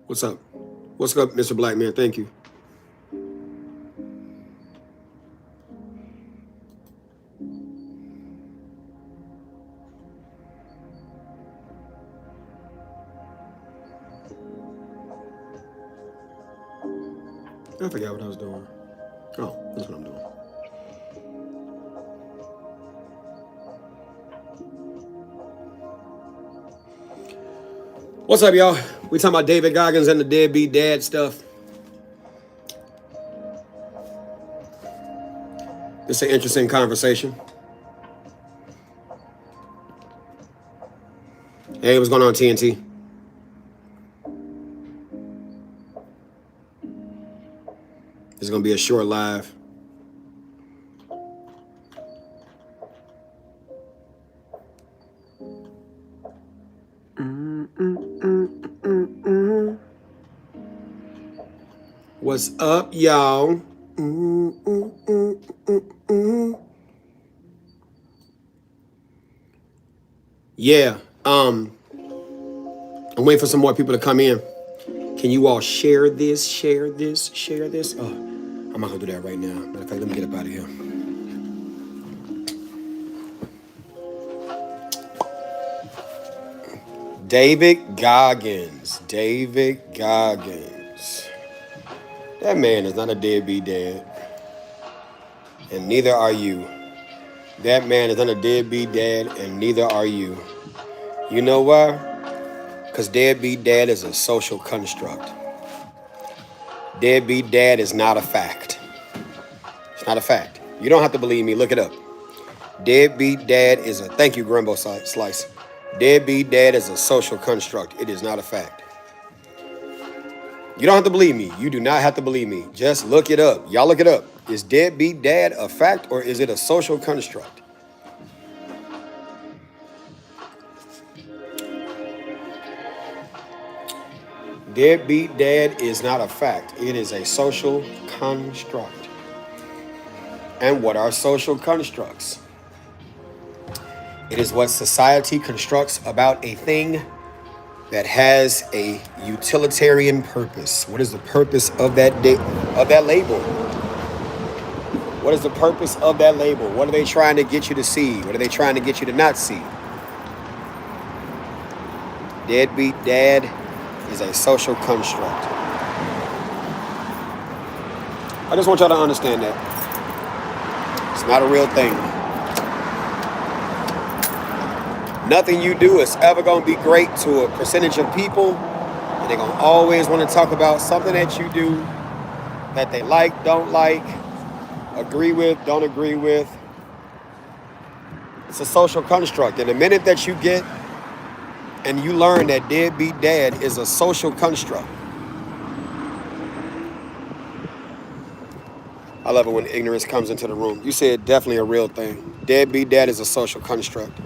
What's up? What's up, Mr. Black Man? Thank you. I forgot what I was doing. Oh, that's what I'm doing. What's up, y'all? We talking about David Goggins and the Deadbeat Dad stuff. It's an interesting conversation. Hey, what's going on, TNT? This is going to be a short live. What's up, y'all? Yeah, I'm waiting for some more people to come in. Can you all share this, share this, share this? Oh, I'm not gonna do that right now. Matter of fact, let me get up out of here. David Goggins. David Goggins. That man is not a deadbeat dad. And neither are you. That man is not a deadbeat dad, and neither are you. You know why? Because deadbeat dad is a social construct. Deadbeat dad is not a fact. It's not a fact. You don't have to believe me. Look it up. Deadbeat dad is a... Thank you, Grimbo Slice. Deadbeat dad is a social construct. It is not a fact. You don't have to believe me. You do not have to believe me. Just look it up. Y'all look it up. Is deadbeat dad a fact or is it a social construct? Deadbeat dad is not a fact. It is a social construct. And what are social constructs? It is what society constructs about a thing that has a utilitarian purpose. What is the purpose of that label? What is the purpose of that label? What are they trying to get you to see? What are they trying to get you to not see? Deadbeat dad is a social construct. I just want y'all to understand that. It's not a real thing. Nothing you do is ever going to be great to a percentage of people. And they're going to always want to talk about something that you do that they like, don't like, agree with, don't agree with. It's a social construct. And the minute that you get and you learn that deadbeat dad is a social construct. I love it when ignorance comes into the room. You said definitely a real thing. Deadbeat dad is a social construct.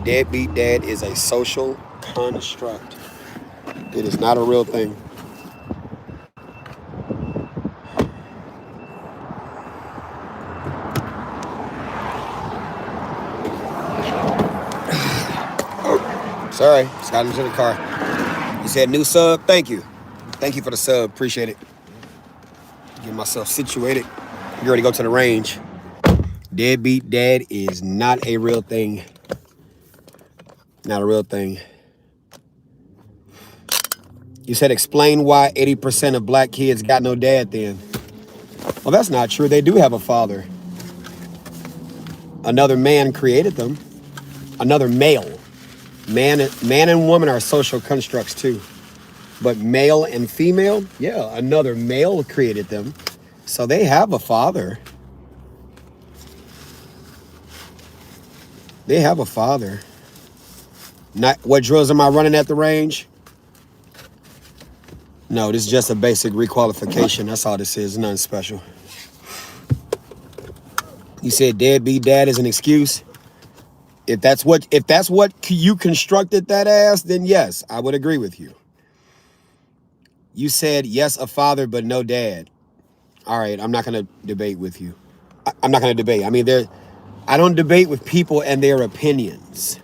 Deadbeat dad is a social construct. It is not a real thing. Sorry, just got into the car. You said new sub? Thank you. Thank you for the sub. Appreciate it. Get myself situated. You ready to go to the range. Deadbeat dad is not a real thing. Not a real thing. You said explain why 80% of black kids got no dad then. Well, that's not true. They do have a father. Another man created them. Another male. Man and woman are social constructs too. But male and female, yeah, another male created them. So they have a father. They have a father. Not what drills am I running at the range? No, this is just a basic requalification. That's all this is. Nothing special. You said deadbeat dad is an excuse. If that's what you constructed that as, then yes, I would agree with you. You said yes, a father, but no dad. All right, I'm not going to debate with you. I'm not going to debate. I mean, I don't debate with people and their opinions.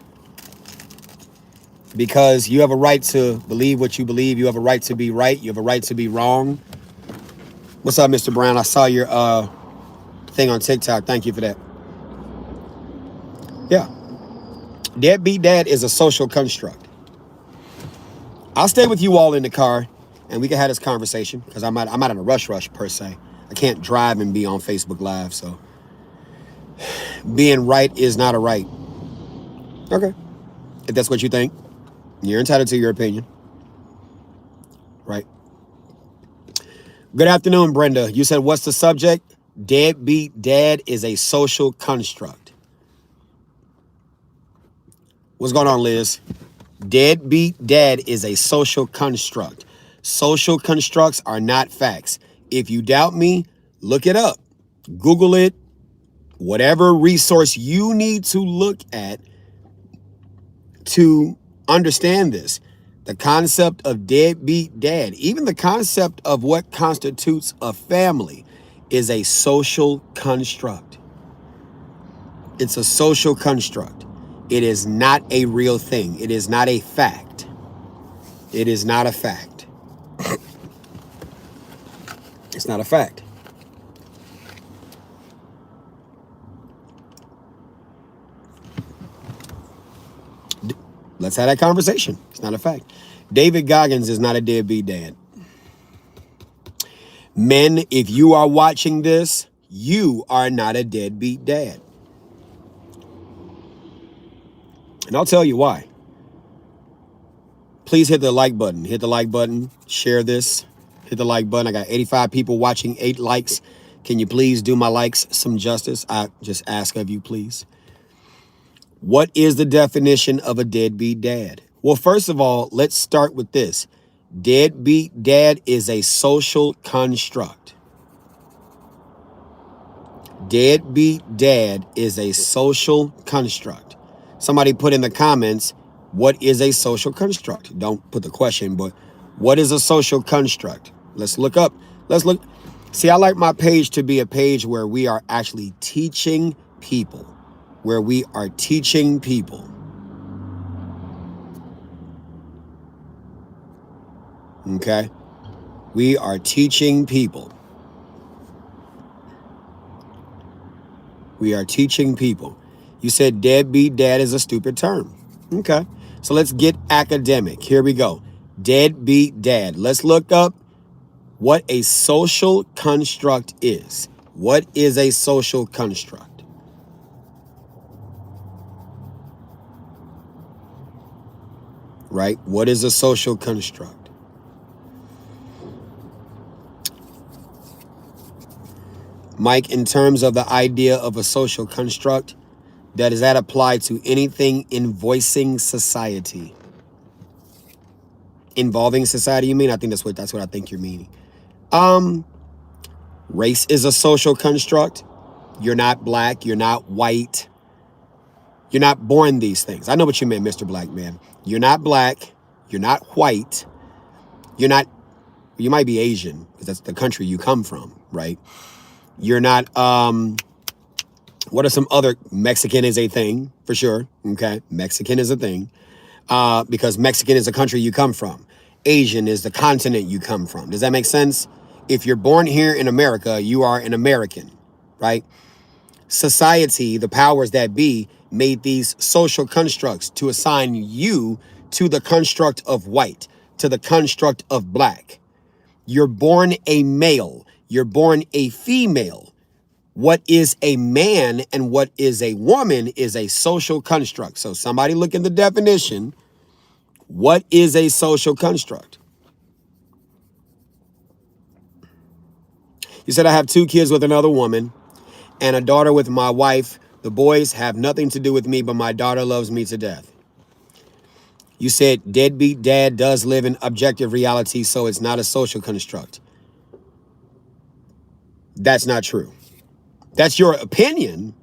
because you have a right to believe what you believe. You have a right to be right. You have a right to be wrong. What's up, Mr. Brown? I saw your thing on TikTok. Thank you for that. Yeah. Deadbeat dad is a social construct. I'll stay with you all in the car and we can have this conversation because I'm not in a rush per se. I can't drive and be on Facebook Live, so being right is not a right. Okay. If that's what you think, you're entitled to your opinion. Right. Good afternoon, Brenda. You said, what's the subject? Deadbeat dad is a social construct. What's going on, Liz? Deadbeat dad is a social construct. Social constructs are not facts. If you doubt me, look it up. Google it. Whatever resource you need to look at to understand this. The concept of deadbeat dad, even the concept of what constitutes a family, is a social construct. It's a social construct. It is not a real thing. It is not a fact. It is not a fact. It's not a fact. Let's have that conversation. It's not a fact. David Goggins is not a deadbeat dad. Men, if you are watching this, you are not a deadbeat dad. And I'll tell you why. Please hit the like button. Hit the like button. Share this. Hit the like button. I got 85 people watching, 8 likes. Can you please do my likes some justice? I just ask of you, please. What is the definition of a deadbeat dad? Well, first of all, let's start with this. Deadbeat dad is a social construct. Deadbeat dad is a social construct. Somebody put in the comments, what is a social construct? Don't put the question, but what is a social construct? Let's look up. Let's look. See, I like my page to be a page where we are actually teaching people. Where we are teaching people. Okay? We are teaching people. We are teaching people. You said deadbeat dad is a stupid term. Okay. So let's get academic. Here we go. Deadbeat dad. Let's look up what a social construct is. What is a social construct? Right? What is a social construct? Mike, in terms of the idea of a social construct, does that apply to anything invoicing society? Involving society, you mean? I think that's what I think you're meaning. Race is a social construct. You're not black, you're not white. You're not born these things. I know what you meant, Mr. Black Man. You're not black, you're not white. You might be Asian, because that's the country you come from, right? You're not, what are some other, Mexican is a thing, for sure, okay? Mexican is a thing, because Mexican is the country you come from. Asian is the continent you come from. Does that make sense? If you're born here in America, you are an American, right? Society, the powers that be, made these social constructs to assign you to the construct of white, to the construct of black. You're born a male. You're born a female. What is a man and what is a woman is a social construct. So somebody look in the definition. What is a social construct? You said I have 2 kids with another woman and a daughter with my wife. The boys have nothing to do with me, but my daughter loves me to death. You said deadbeat dad does live in objective reality, so it's not a social construct. That's not true. That's your opinion.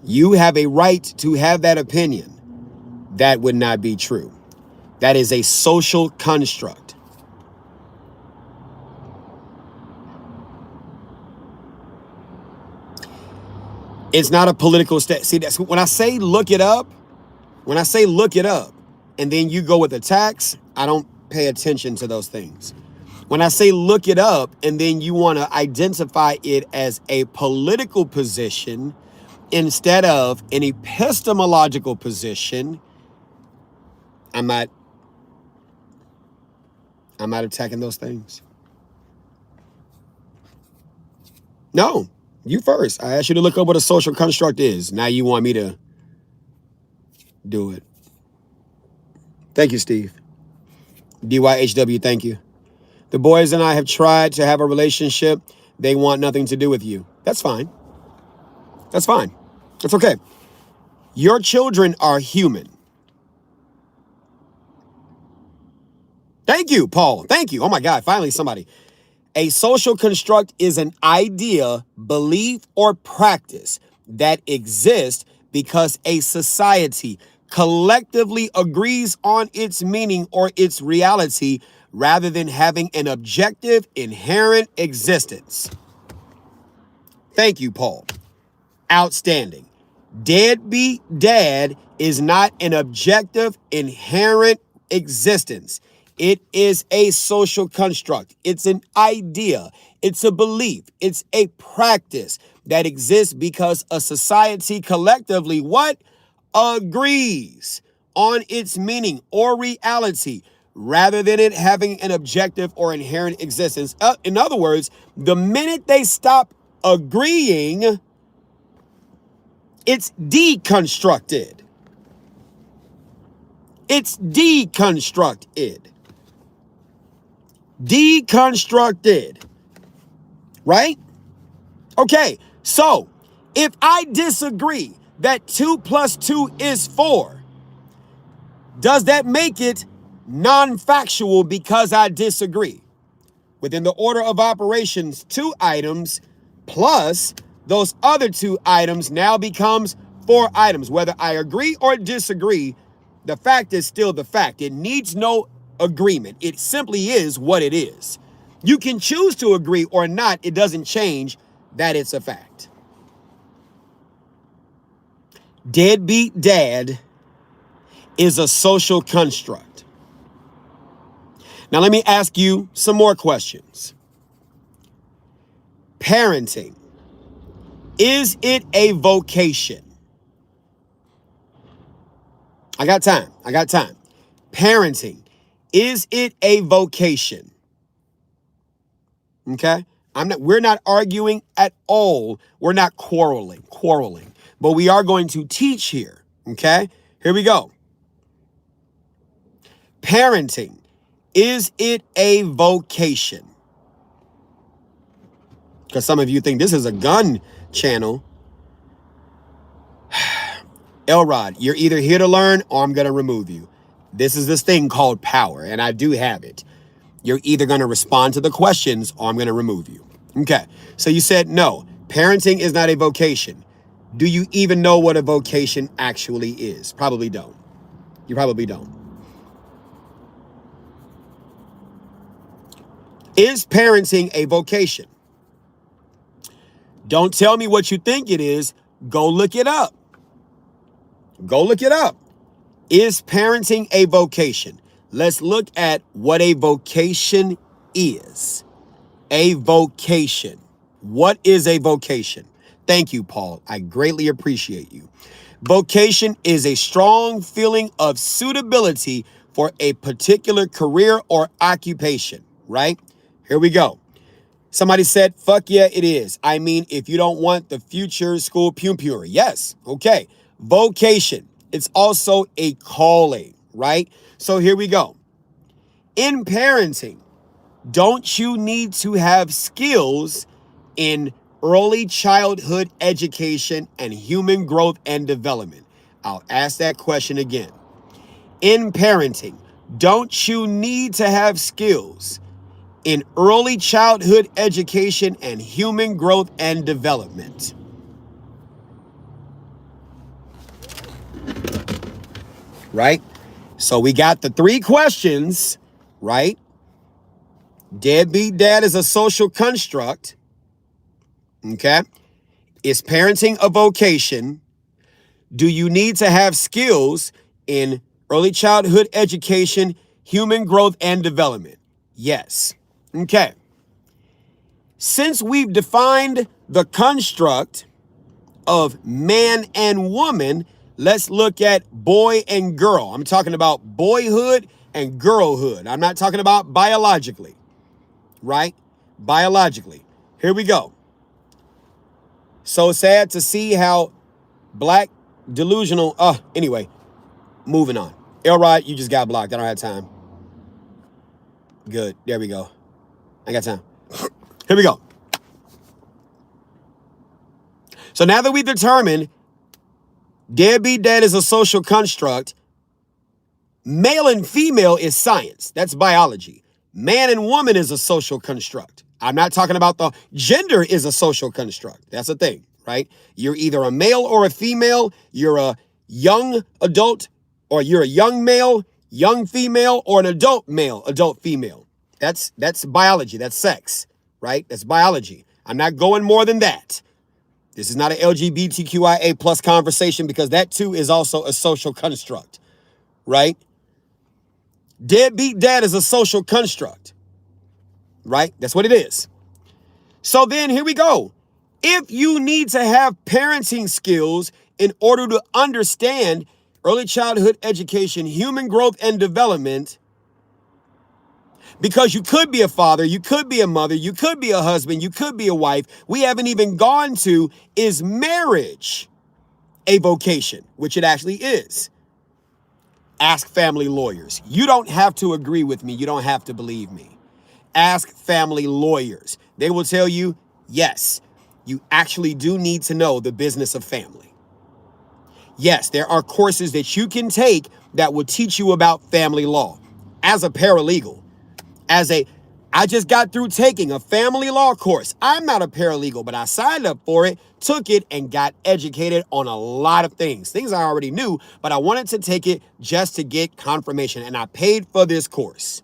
You have a right to have that opinion. That would not be true. That is a social construct. It's not a political See, that's when I say look it up. When I say look it up, and then you go with attacks, I don't pay attention to those things. When I say look it up and then you want to identify it as a political position instead of an epistemological position, I'm not attacking those things. No, you first. I asked you to look up what a social construct is. Now you want me to do it. Thank you, Steve. DYHW, thank you. The boys and I have tried to have a relationship. They want nothing to do with you. That's fine. That's fine. That's okay. Your children are human. Thank you, Paul. Thank you. Oh my God, finally somebody. A social construct is an idea, belief, or practice that exists because a society collectively agrees on its meaning or its reality rather than having an objective, inherent existence. Thank you, Paul. Outstanding. Deadbeat dad is not an objective, inherent existence. It is a social construct. It's an idea. It's a belief. It's a practice that exists because a society collectively what? Agrees on its meaning or reality rather than it having an objective or inherent existence. In other words, the minute they stop agreeing, it's deconstructed. It's deconstructed. Deconstructed. Right? Okay, so if I disagree that 2 + 2 is 4, does that make it non-factual because I disagree? Within the order of operations, 2 items plus those other 2 items now becomes 4 items. Whether I agree or disagree, the fact is still the fact. It needs no agreement. It simply is what it is. You can choose to agree or not. It doesn't change that it's a fact. Deadbeat dad is a social construct. Now let me ask you some more questions. Parenting, is it a vocation? I got time. Parenting, is it a vocation? Okay? We're not arguing at all. We're not quarreling. But we are going to teach here. Okay? Here we go. Parenting, is it a vocation? Because some of you think this is a gun channel. Elrod, you're either here to learn or I'm going to remove you. This is this thing called power, and I do have it. You're either going to respond to the questions or I'm going to remove you. Okay, so you said no, parenting is not a vocation. Do you even know what a vocation actually is? Probably don't. You probably don't. Is parenting a vocation? Don't tell me what you think it is. Go look it up. Go look it up. Is parenting a vocation? Let's look at what a vocation is. A vocation. What is a vocation? Thank you, Paul. I greatly appreciate you. Vocation is a strong feeling of suitability for a particular career or occupation, right? Here we go. Somebody said, fuck yeah, it is. I mean, if you don't want the future school pure. Yes. Okay. Vocation. It's also a calling, right? So here we go. In parenting, don't you need to have skills in early childhood education and human growth and development? I'll ask that question again. In parenting, don't you need to have skills in early childhood education and human growth and development? Right? So we got the 3 questions, right? Deadbeat dad is a social construct. Okay? Is parenting a vocation? Do you need to have skills in Early childhood education, human growth and development. Yes. Okay. Since we've defined the construct of man and woman, let's look at boy and girl. I'm talking about boyhood and girlhood. I'm not talking about biologically, right? Biologically. Here we go. So sad to see how black delusional. Anyway, moving on. Elrod, you just got blocked. I don't have time. Good. There we go. I got time. Here we go. So now that we determined deadbeat dad is a social construct, male and female is science. That's biology. Man and woman is a social construct. I'm not talking about the gender is a social construct. That's a thing, right? You're either a male or a female. You're a young adult, or you're a young male, young female, or an adult male, adult female. That's biology. That's sex, right? That's biology. I'm not going more than that. This is not an LGBTQIA plus conversation, because that too is also a social construct, right? Deadbeat dad is a social construct, right? That's what it is. So then here we go. If you need to have parenting skills in order to understand early childhood education, human growth and development, because you could be a father, you could be a mother, you could be a husband, you could be a wife. We haven't even gone to, is marriage a vocation? Which it actually is. Ask family lawyers. You don't have to agree with me. You don't have to believe me. Ask family lawyers. They will tell you, yes, you actually do need to know the business of family. Yes, there are courses that you can take that will teach you about family law. As a paralegal, I just got through taking a family law course. I'm not a paralegal, but I signed up for it, took it, and got educated on a lot of things I already knew, but I wanted to take it just to get confirmation, and I paid for this course.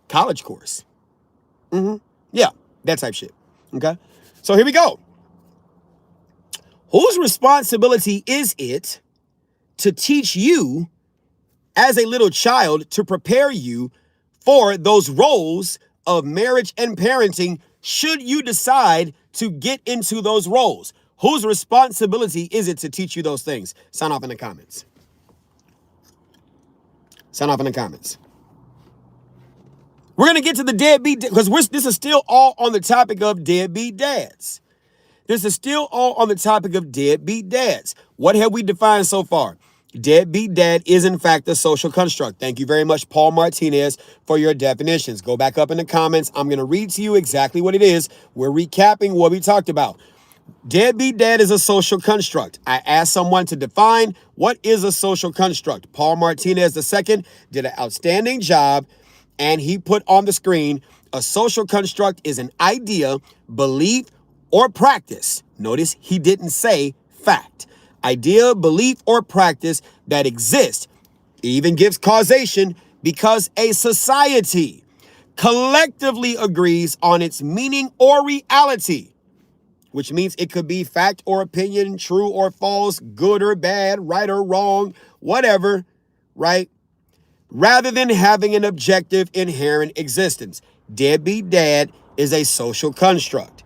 College course. Yeah, that type shit. Okay? So here we go. Whose responsibility is it to teach you as a little child, to prepare you for those roles of marriage and parenting, should you decide to get into those roles? Whose responsibility is it to teach you those things? Sound off in the comments. Sound off in the comments. We're going to get to the deadbeat, because this is still all on the topic of deadbeat dads. This is still all on the topic of deadbeat dads. What have we defined so far? Deadbeat dad is, in fact, a social construct. Thank you very much, Paul Martinez, for your definitions. Go back up in the comments. I'm going to read to you exactly what it is. We're recapping what we talked about. Deadbeat dad is a social construct. I asked someone to define what is a social construct. Paul Martinez II did an outstanding job, and he put on the screen, a social construct is an idea, belief, or practice. Notice he didn't say fact. Idea, belief, or practice that exists. It even gives causation, because a society collectively agrees on its meaning or reality, which means it could be fact or opinion, true or false, good or bad, right or wrong, whatever, right? Rather than having an objective inherent existence. Deadbeat dad is a social construct.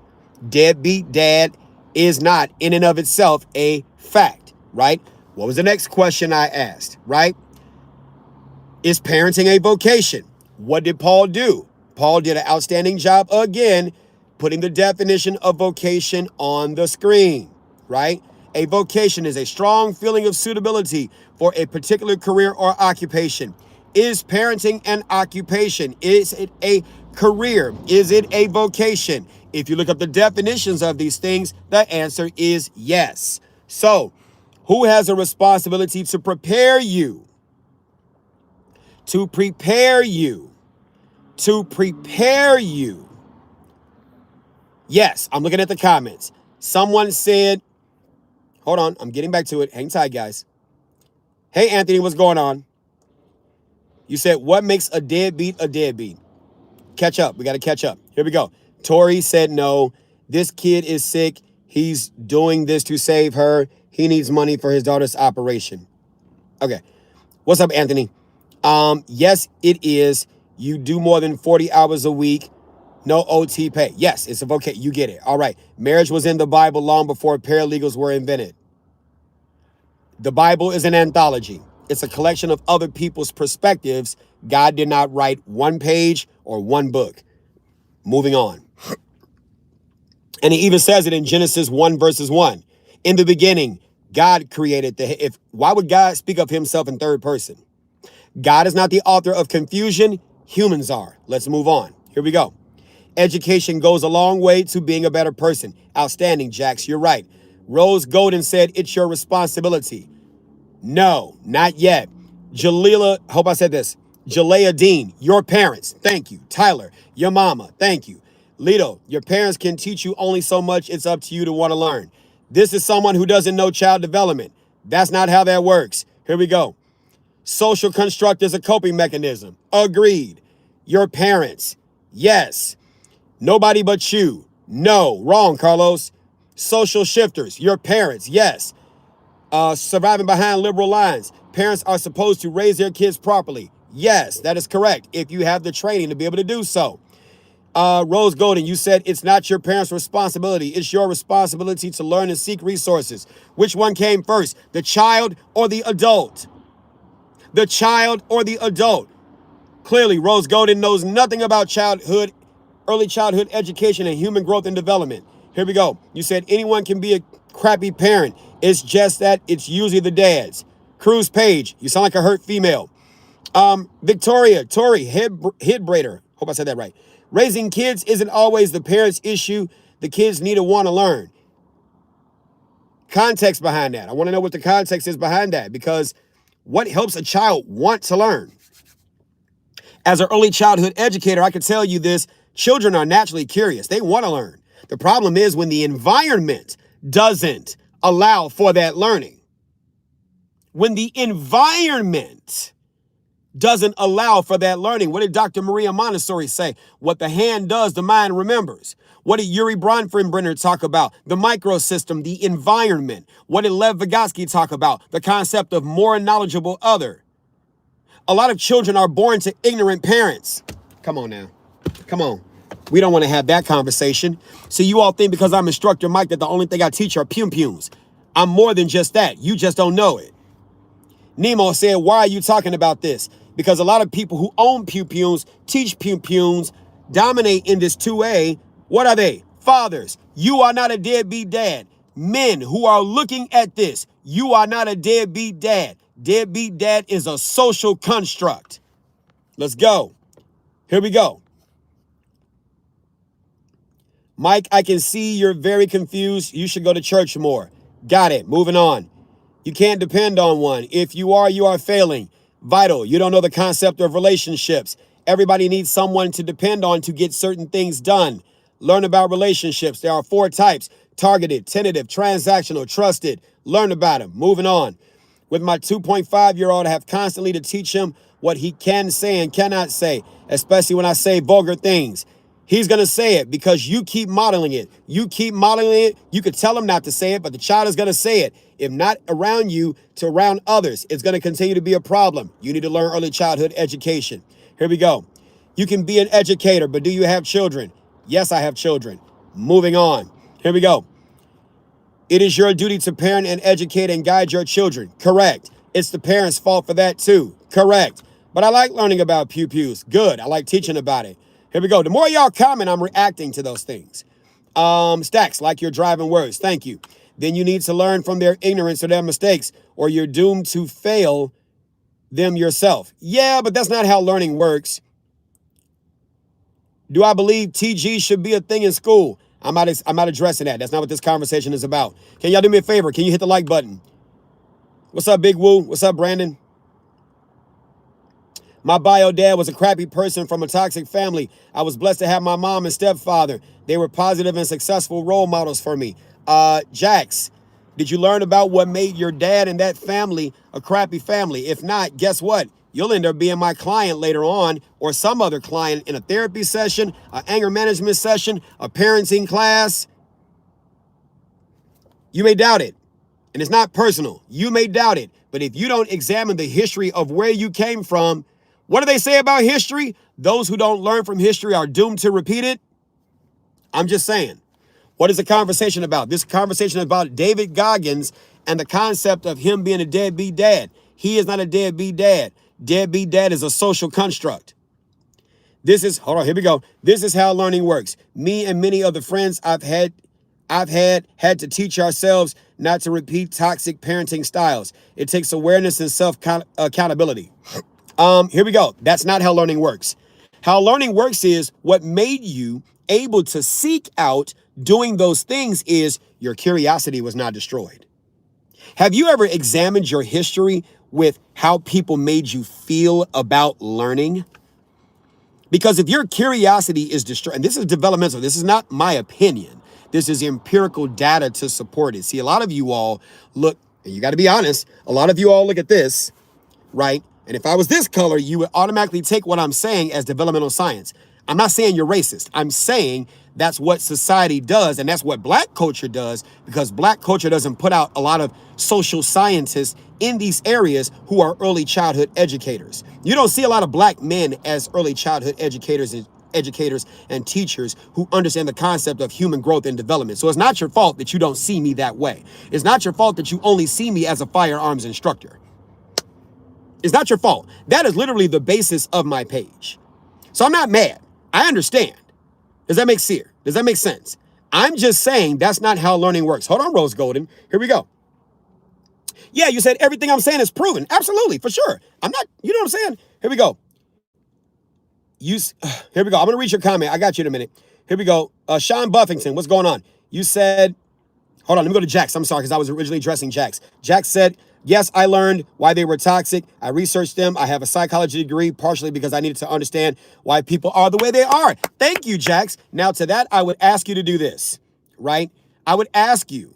Deadbeat dad is not in and of itself a fact, right? What was the next question I asked, right? Is parenting a vocation? What did Paul do? Paul did an outstanding job again, putting the definition of vocation on the screen, right? A vocation is a strong feeling of suitability for a particular career or occupation. Is parenting an occupation? Is it a career? Is it a vocation? If you look up the definitions of these things, the answer is yes. So, who has a responsibility to prepare you? To prepare you. To prepare you. Yes, I'm looking at the comments. Someone said, hold on, I'm getting back to it. Hang tight, guys. Hey, Anthony, what's going on? You said, what makes a deadbeat a deadbeat? Catch up. We got to catch up. Here we go. Tori said, no, this kid is sick. He's doing this to save her. He needs money for his daughter's operation. Okay. What's up, Anthony? Yes, it is. You do more than 40 hours a week. No OT pay. Yes, it's a vocation. You get it. All right. Marriage was in the Bible long before paralegals were invented. The Bible is an anthology. It's a collection of other people's perspectives. God did not write one page or one book. Moving on. And he even says it in Genesis 1 verses 1. In the beginning, God created why would God speak of himself in third person? God is not the author of confusion. Humans are. Let's move on. Here we go. Education goes a long way to being a better person. Outstanding, Jax. You're right. Rose Golden said it's your responsibility. No, not yet. Jalila, hope I said this. Jalea Dean, your parents. Thank you. Tyler, your mama. Thank you. Lito, your parents can teach you only so much. It's up to you to want to learn. This is someone who doesn't know child development. That's not how that works. Here we go. Social construct is a coping mechanism. Agreed. Your parents. Yes. Nobody but you. No. Wrong, Carlos. Social shifters. Your parents. Yes. Surviving behind liberal lines. Parents are supposed to raise their kids properly. Yes, that is correct. If you have the training to be able to do so. Rose Golden, you said it's not your parents' responsibility. It's your responsibility to learn and seek resources. Which one came first, the child or the adult? The child or the adult? Clearly, Rose Golden knows nothing about childhood, early childhood education and human growth and development. Here we go. You said anyone can be a crappy parent. It's just that it's usually the dads. Cruz Page, you sound like a hurt female. Victoria, Tori, Headbrader. Hope I said that right. Raising kids isn't always the parents' issue. The kids need to want to learn. Context behind that. I want to know what the context is behind that, because what helps a child want to learn? As an early childhood educator, I can tell you this. Children are naturally curious. They want to learn. The problem is when the environment doesn't allow for that learning. When the environment doesn't allow for that learning. What did Dr. Maria Montessori say? What the hand does, the mind remembers. What did Yuri Bronfenbrenner talk about? The microsystem, the environment. What did Lev Vygotsky talk about? The concept of more knowledgeable other. A lot of children are born to ignorant parents. Come on now. Come on. We don't want to have that conversation. So you all think because I'm Instructor Mike that the only thing I teach are pum-pums. I'm more than just that. You just don't know it. Nemo said, why are you talking about this? Because a lot of people who own pum-pums, teach pum-pums, dominate in this 2A. What are they? Fathers. You are not a deadbeat dad. Men who are looking at this, you are not a deadbeat dad. Deadbeat dad is a social construct. Let's go. Here we go. Mike, I can see you're very confused. You should go to church more. Got it. Moving on. You can't depend on one. If you are failing. Vital. You don't know the concept of relationships. Everybody needs someone to depend on to get certain things done. Learn about relationships. There are 4 types. Targeted, tentative, transactional, trusted. Learn about them. Moving on. With my 2.5-year-old, I have constantly to teach him what he can say and cannot say, especially when I say vulgar things. He's going to say it because you keep modeling it. You keep modeling it. You could tell him not to say it, but the child is going to say it. If not around you, to around others, it's going to continue to be a problem. You need to learn early childhood education. Here we go. You can be an educator, but do you have children? Yes, I have children. Moving on. Here we go. It is your duty to parent and educate and guide your children. Correct. It's the parents' fault for that too. Correct. But I like learning about pew-pews. Good. I like teaching about it. Here we go. The more y'all comment, I'm reacting to those things. Stacks, like your driving words. Thank you. Then you need to learn from their ignorance or their mistakes, or you're doomed to fail them yourself. Yeah, but that's not how learning works. Do I believe TG should be a thing in school? I'm not addressing that. That's not what this conversation is about. Can y'all do me a favor? Can you hit the like button? What's up, Big Woo? What's up, Brandon? My bio dad was a crappy person from a toxic family. I was blessed to have my mom and stepfather. They were positive and successful role models for me. Jax, did you learn about what made your dad and that family a crappy family? If not, guess what? You'll end up being my client later on, or some other client in a therapy session, an anger management session, a parenting class. You may doubt it, and it's not personal. You may doubt it, But if you don't examine the history of where you came from, what do they say about history? Those who don't learn from history are doomed to repeat it. I'm just saying. What is the conversation about? This conversation is about David Goggins and the concept of him being a deadbeat dad. He is not a deadbeat dad. Deadbeat dad is a social construct. Hold on, here we go. This is how learning works. Me and many of the friends I've had to teach ourselves not to repeat toxic parenting styles. It takes awareness and self-accountability. Here we go. That's not how learning works. How learning works is what made you able to seek out doing those things is your curiosity was not destroyed. Have you ever examined your history with how people made you feel about learning? Because if your curiosity is destroyed, and this is developmental, this is not my opinion. This is empirical data to support it. See, a lot of you all look, and you got to be honest, a lot of you all look at this, right? And if I was this color, you would automatically take what I'm saying as developmental science. I'm not saying you're racist. I'm saying that's what society does, and that's what black culture does, because black culture doesn't put out a lot of social scientists in these areas who are early childhood educators. You don't see a lot of black men as early childhood educators and teachers who understand the concept of human growth and development. So it's not your fault that you don't see me that way. It's not your fault that you only see me as a firearms instructor. It's not your fault. That is literally the basis of my page. So I'm not mad. I understand. Does that make sense? Does that make sense? I'm just saying that's not how learning works. Hold on, Rose Golden. Here we go. Yeah, you said everything I'm saying is proven. Absolutely, for sure. I'm not, you know what I'm saying? Here we go. Here we go. I'm going to read your comment. I got you in a minute. Here we go. Sean Buffington, what's going on? You said, hold on, let me go to Jax. I'm sorry, because I was originally addressing Jax. Jax said, yes, I learned why they were toxic. I researched them. I have a psychology degree, partially because I needed to understand why people are the way they are. Thank you, Jax. Now to that, I would ask you to do this, right? I would ask you,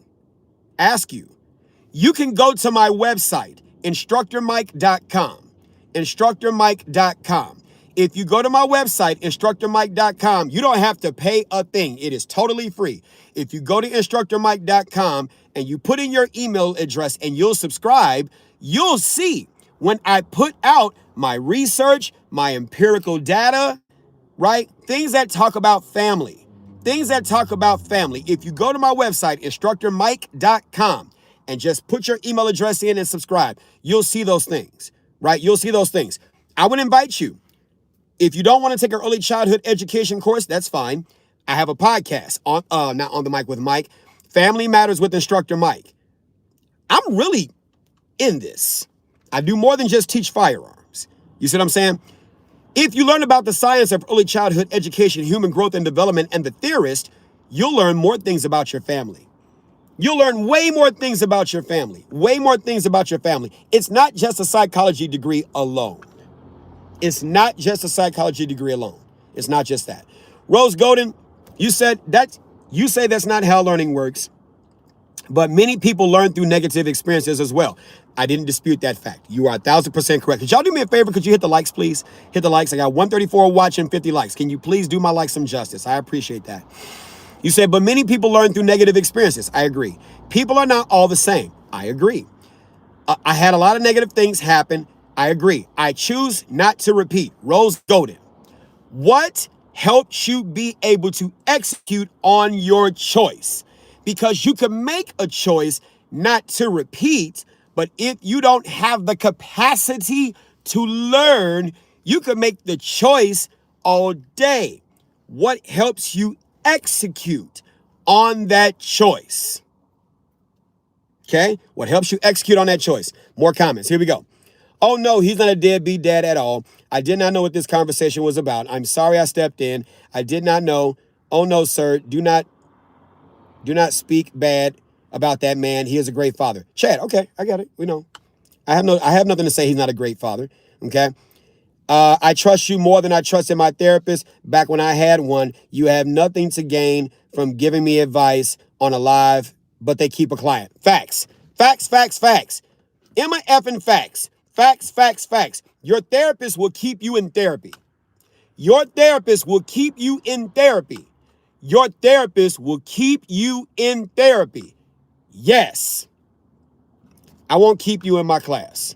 you can go to my website, instructormike.com, instructormike.com. If you go to my website, instructormike.com, you don't have to pay a thing. It is totally free. If you go to instructormike.com and you put in your email address and you'll subscribe, you'll see when I put out my research, my empirical data, right? Things that talk about family. Things that talk about family. If you go to my website, instructormike.com, and just put your email address in and subscribe, you'll see those things, right? You'll see those things. I would invite you. If you don't want to take an early childhood education course, that's fine. I have a podcast on not on the mic with Mike, Family Matters with Instructor Mike. I'm really in this. I do more than just teach firearms. You see what I'm saying? If you learn about the science of early childhood education, human growth and development, and the theorist, you'll learn more things about your family. You'll learn way more things about your family. Way more things about your family. It's not just a psychology degree alone. It's not just a psychology degree alone. It's not just that. Rose Golden, you say that's not how learning works, but many people learn through negative experiences as well. I didn't dispute that fact. You are 1,000% correct. Could y'all do me a favor? Could you hit the likes, please? Hit the likes. I got 134 watching, 50 likes. Can you please do my likes some justice? I appreciate that. You said, but many people learn through negative experiences. I agree. People are not all the same. I agree. I had a lot of negative things happen. I agree. I choose not to repeat. Rose Golden. What helps you be able to execute on your choice? Because you can make a choice not to repeat, but if you don't have the capacity to learn, you can make the choice all day. What helps you execute on that choice? Okay? What helps you execute on that choice? More comments. Here we go. Oh, no, he's not a deadbeat dad at all. I did not know what this conversation was about. I'm sorry I stepped in. I did not know. Oh, no, sir. Do not speak bad about that man. He is a great father. Chad, okay, I got it. We know. I have nothing to say he's not a great father. Okay? I trust you more than I trusted my therapist back when I had one. You have nothing to gain from giving me advice on a live, but they keep a client. Facts. Facts, facts, facts. Emma effing facts. Facts, facts, facts. Your therapist will keep you in therapy. Your therapist will keep you in therapy. Your therapist will keep you in therapy. Yes. I won't keep you in my class.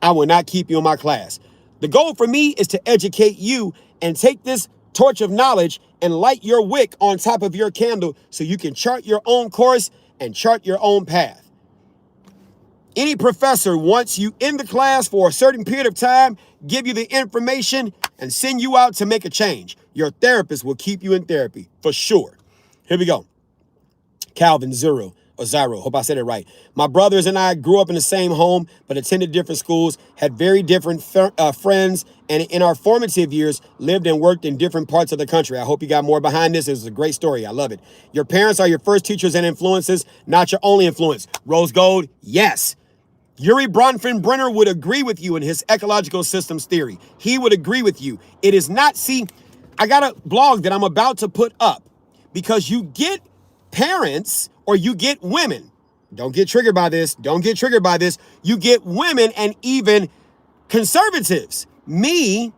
I will not keep you in my class. The goal for me is to educate you and take this torch of knowledge and light your wick on top of your candle so you can chart your own course and chart your own path. Any professor wants you in the class for a certain period of time, give you the information, and send you out to make a change. Your therapist will keep you in therapy, for sure. Here we go. Calvin Zero, or Zyro, hope I said it right. My brothers and I grew up in the same home, but attended different schools, had very different friends, and in our formative years, lived and worked in different parts of the country. I hope you got more behind this. This is a great story. I love it. Your parents are your first teachers and influences, not your only influence. Rose Gold, yes. Yuri Bronfenbrenner would agree with you in his ecological systems theory. He would agree with you. It is not, see, I got a blog that I'm about to put up because you get parents or you get women. Don't get triggered by this. Don't get triggered by this. You get women and even conservatives. Me,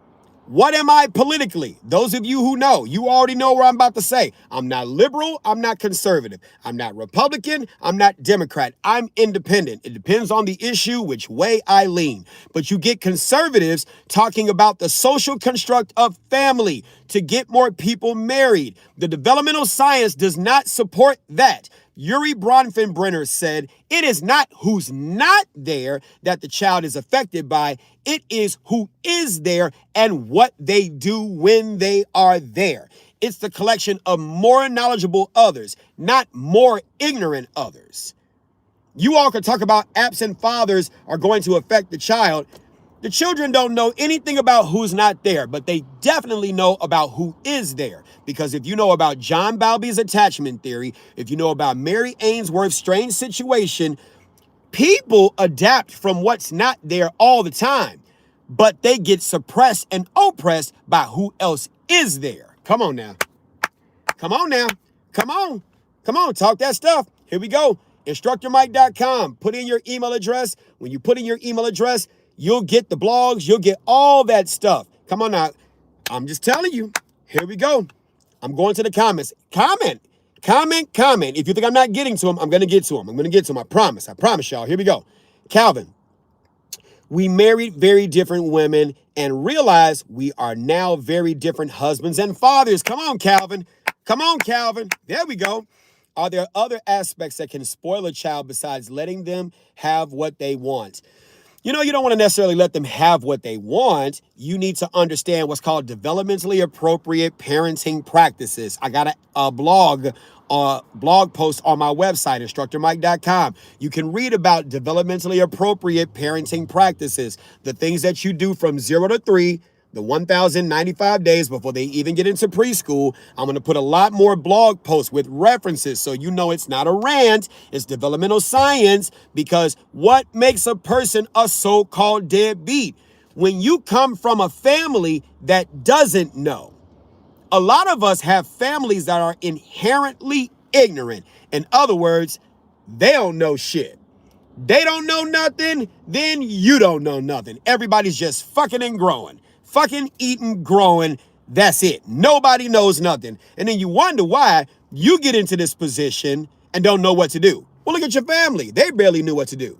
what am I politically? Those of you who know, you already know what I'm about to say. I'm not liberal. I'm not conservative. I'm not Republican. I'm not Democrat. I'm independent. It depends on the issue, which way I lean. But you get conservatives talking about the social construct of family to get more people married. The developmental science does not support that. Yuri Bronfenbrenner said, it is not who's not there that the child is affected by. It is who is there and what they do when they are there. It's the collection of more knowledgeable others, not more ignorant others. You all can talk about absent fathers are going to affect the child. The children don't know anything about who's not there, but they definitely know about who is there. Because if you know about John Bowlby's attachment theory, if you know about Mary Ainsworth's strange situation, people adapt from what's not there all the time, but they get suppressed and oppressed by who else is there. Come on now. Come on now. Come on. Come on. Talk that stuff. Here we go. InstructorMike.com. Put in your email address. When you put in your email address, you'll get the blogs. You'll get all that stuff. Come on now. I'm just telling you. Here we go. I'm going to the comments. Comment. If you think I'm not getting to them, I'm going to get to them. I promise y'all. Here we go. Calvin, we married very different women and realized we are now very different husbands and fathers. Come on, Calvin. There we go. Are there other aspects that can spoil a child besides letting them have what they want? You know, you don't want to necessarily let them have what they want. You need to understand what's called developmentally appropriate parenting practices. I got a blog post on my website, InstructorMike.com. You can read about developmentally appropriate parenting practices, the things that you do from 0 to 3, the 1,095 days before they even get into preschool. I'm going to put a lot more blog posts with references so you know it's not a rant, it's developmental science, because what makes a person a so-called deadbeat? When you come from a family that doesn't know. A lot of us have families that are inherently ignorant. In other words, they don't know shit. They don't know nothing, then you don't know nothing. Everybody's just fucking and growing. Fucking eating, growing, that's it. Nobody knows nothing. And then you wonder why you get into this position and don't know what to do. Well, look at your family. They barely knew what to do.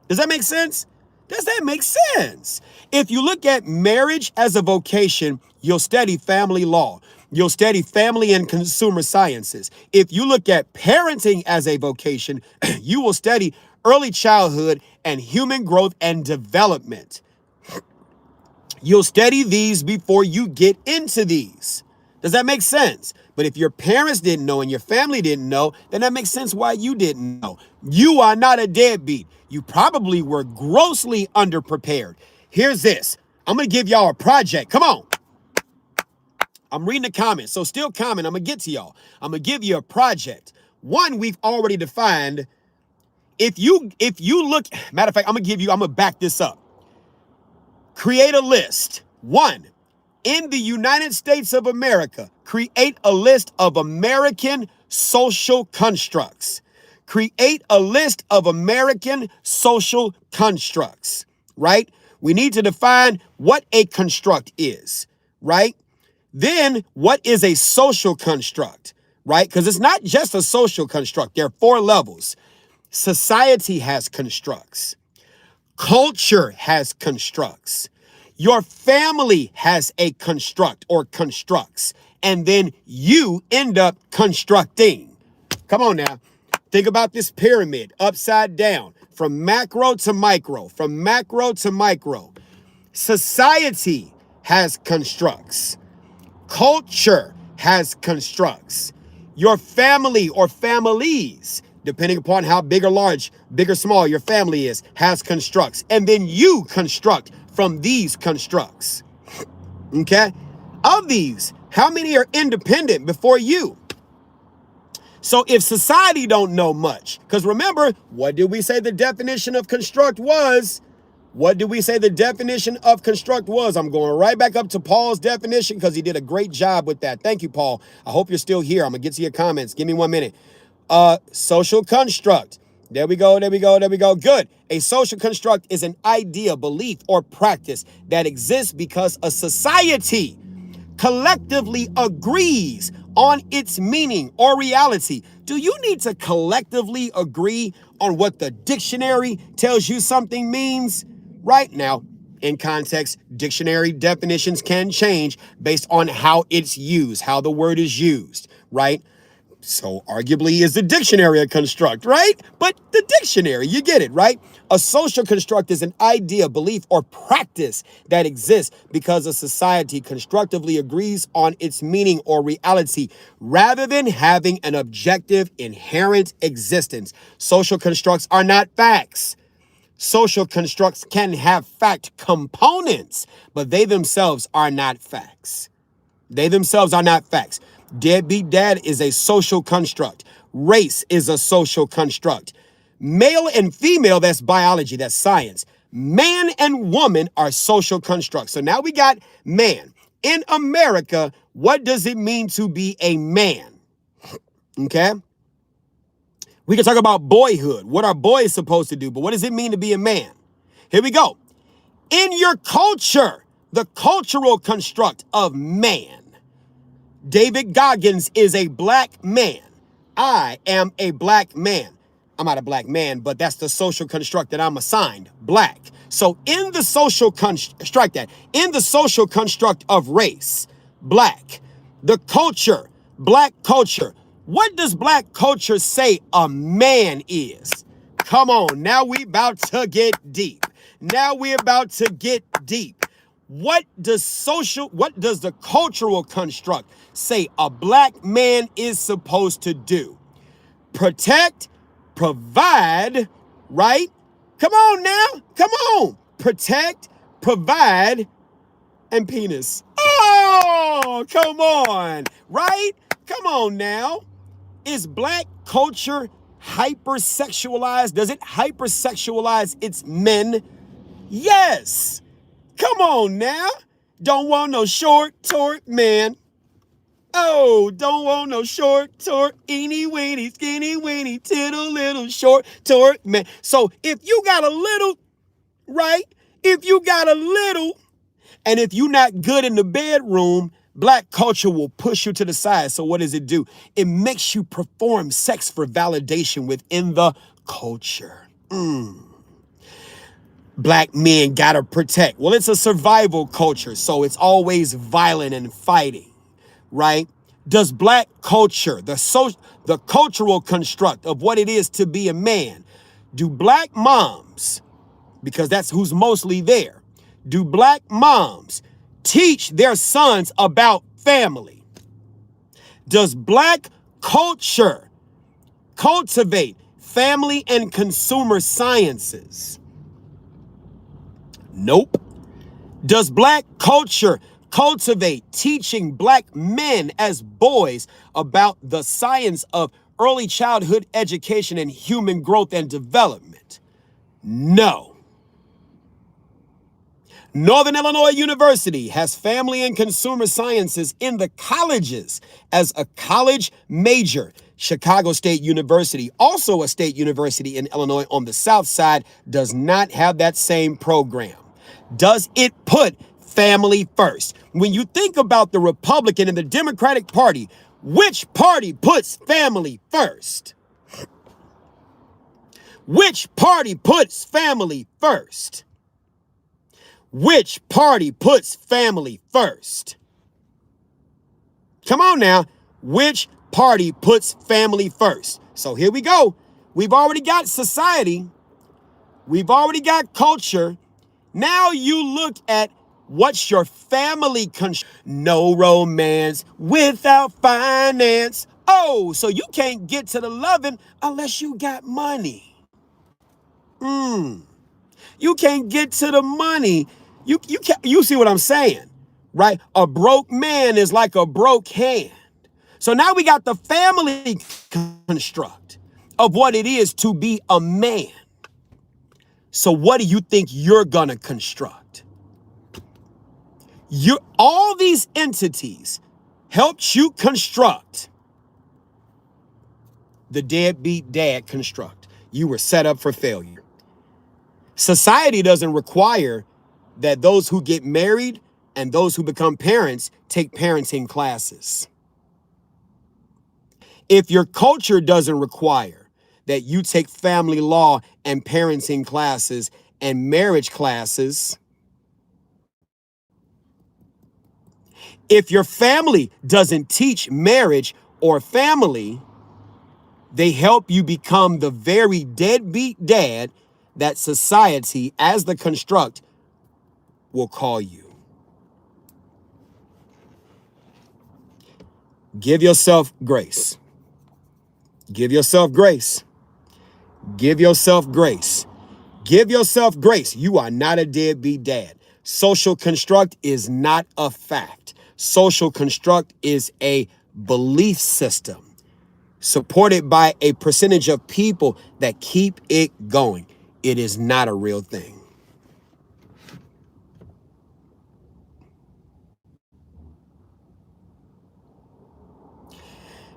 Does that make sense? Does that make sense? If you look at marriage as a vocation, you'll study family law. You'll study family and consumer sciences. If you look at parenting as a vocation, you will study early childhood and human growth and development. You'll study these before you get into these. Does that make sense? But if your parents didn't know and your family didn't know, then that makes sense why you didn't know. You are not a deadbeat. You probably were grossly underprepared. Here's this. I'm going to give y'all a project. Come on. I'm reading the comments, so still comment. I'm going to get to y'all. I'm going to give you a project. One, we've already defined. If you look, matter of fact, I'm going to back this up. Create a list. 1, in the United States of America, create a list of American social constructs. Create a list of American social constructs, right? We need to define what a construct is, right? Then what is a social construct, right? Because it's not just a social construct. There are 4 levels. Society has constructs. Culture has constructs. Your family has a construct or constructs. And then you end up constructing. Come on now. Think about this pyramid upside down from macro to micro, from macro to micro. Society has constructs. Culture has constructs. Your family or families, depending upon how big or large, big or small your family is, has constructs. And then you construct from these constructs. Okay? Of these, how many are independent before you? So if society don't know much, because remember, what did we say the definition of construct was? What did we say the definition of construct was? I'm going right back up to Paul's definition because he did a great job with that. Thank you, Paul. I hope you're still here. I'm going to get to your comments. Give me 1 minute. Social construct. There we go. There we go. There we go. Good. A social construct is an idea, belief, or practice that exists because a society collectively agrees on its meaning or reality. Do you need to collectively agree on what the dictionary tells you something means? Right now, in context, dictionary definitions can change based on how it's used, how the word is used, right? So arguably is the dictionary a construct, right? But the dictionary, you get it, right? A social construct is an idea, belief, or practice that exists because a society constructively agrees on its meaning or reality rather than having an objective inherent existence. Social constructs are not facts. Social constructs can have fact components, but they themselves are not facts. They themselves are not facts. Deadbeat dad is a social construct. Race is a social construct. Male and female, that's biology, that's science. Man and woman are social constructs. So now we got man. In America, what does it mean to be a man? Okay? We can talk about boyhood. What are boys supposed to do? But what does it mean to be a man? Here we go. In your culture, the cultural construct of man. David Goggins is a black man. I am a black man. I'm not a black man, but that's the social construct that I'm assigned, black. So in the social construct of race, black, the culture, black culture, what does black culture say a man is? Come on, now we about to get deep. Now we're about to get deep. What does the cultural construct say a black man is supposed to do? Protect, provide, right? Come on now, come on. Protect, provide, and penis. Oh, come on, right? Come on now. Is black culture hypersexualized? Does it hypersexualize its men? Yes. Come on now. Don't want no short tort man. Oh, don't want no short tort, eeny weeny, skinny weeny, tittle little short tort man. So if you got a little, right? If you got a little, and if you're not good in the bedroom, black culture will push you to the side. So what does it do? It makes you perform sex for validation within the culture. Black men gotta protect. Well, it's a survival culture, so it's always violent and fighting, right? Does black culture, the cultural construct of what it is to be a man, do black moms, because that's who's mostly there, do black moms teach their sons about family? Does black culture cultivate family and consumer sciences? Nope. Does black culture cultivate teaching black men as boys about the science of early childhood education and human growth and development? No. Northern Illinois University has family and consumer sciences in the colleges as a college major. Chicago State University, also a state university in Illinois on the south side, does not have that same program. Does it put family first? When you think about the Republican and the Democratic Party, which party puts family first? Which party puts family first? Which party puts family first? Come on now. Which party puts family first? So here we go. We've already got society. We've already got culture. Now you look at what's your family no romance without finance. Oh, so you can't get to the loving unless you got money. You can't get to the money. You see what I'm saying, right? A broke man is like a broke hand. So now we got the family construct of what it is to be a man. So what do you think you're gonna construct? All these entities helped you construct the deadbeat dad construct. You were set up for failure. Society doesn't require that those who get married and those who become parents take parenting classes. If your culture doesn't require that you take family law and parenting classes and marriage classes, if your family doesn't teach marriage or family, they help you become the very deadbeat dad that society, as the construct, will call you. Give yourself grace. Give yourself grace. Give yourself grace. Give yourself grace. You are not a deadbeat dad. Social construct is not a fact. Social construct is a belief system supported by a percentage of people that keep it going. It is not a real thing.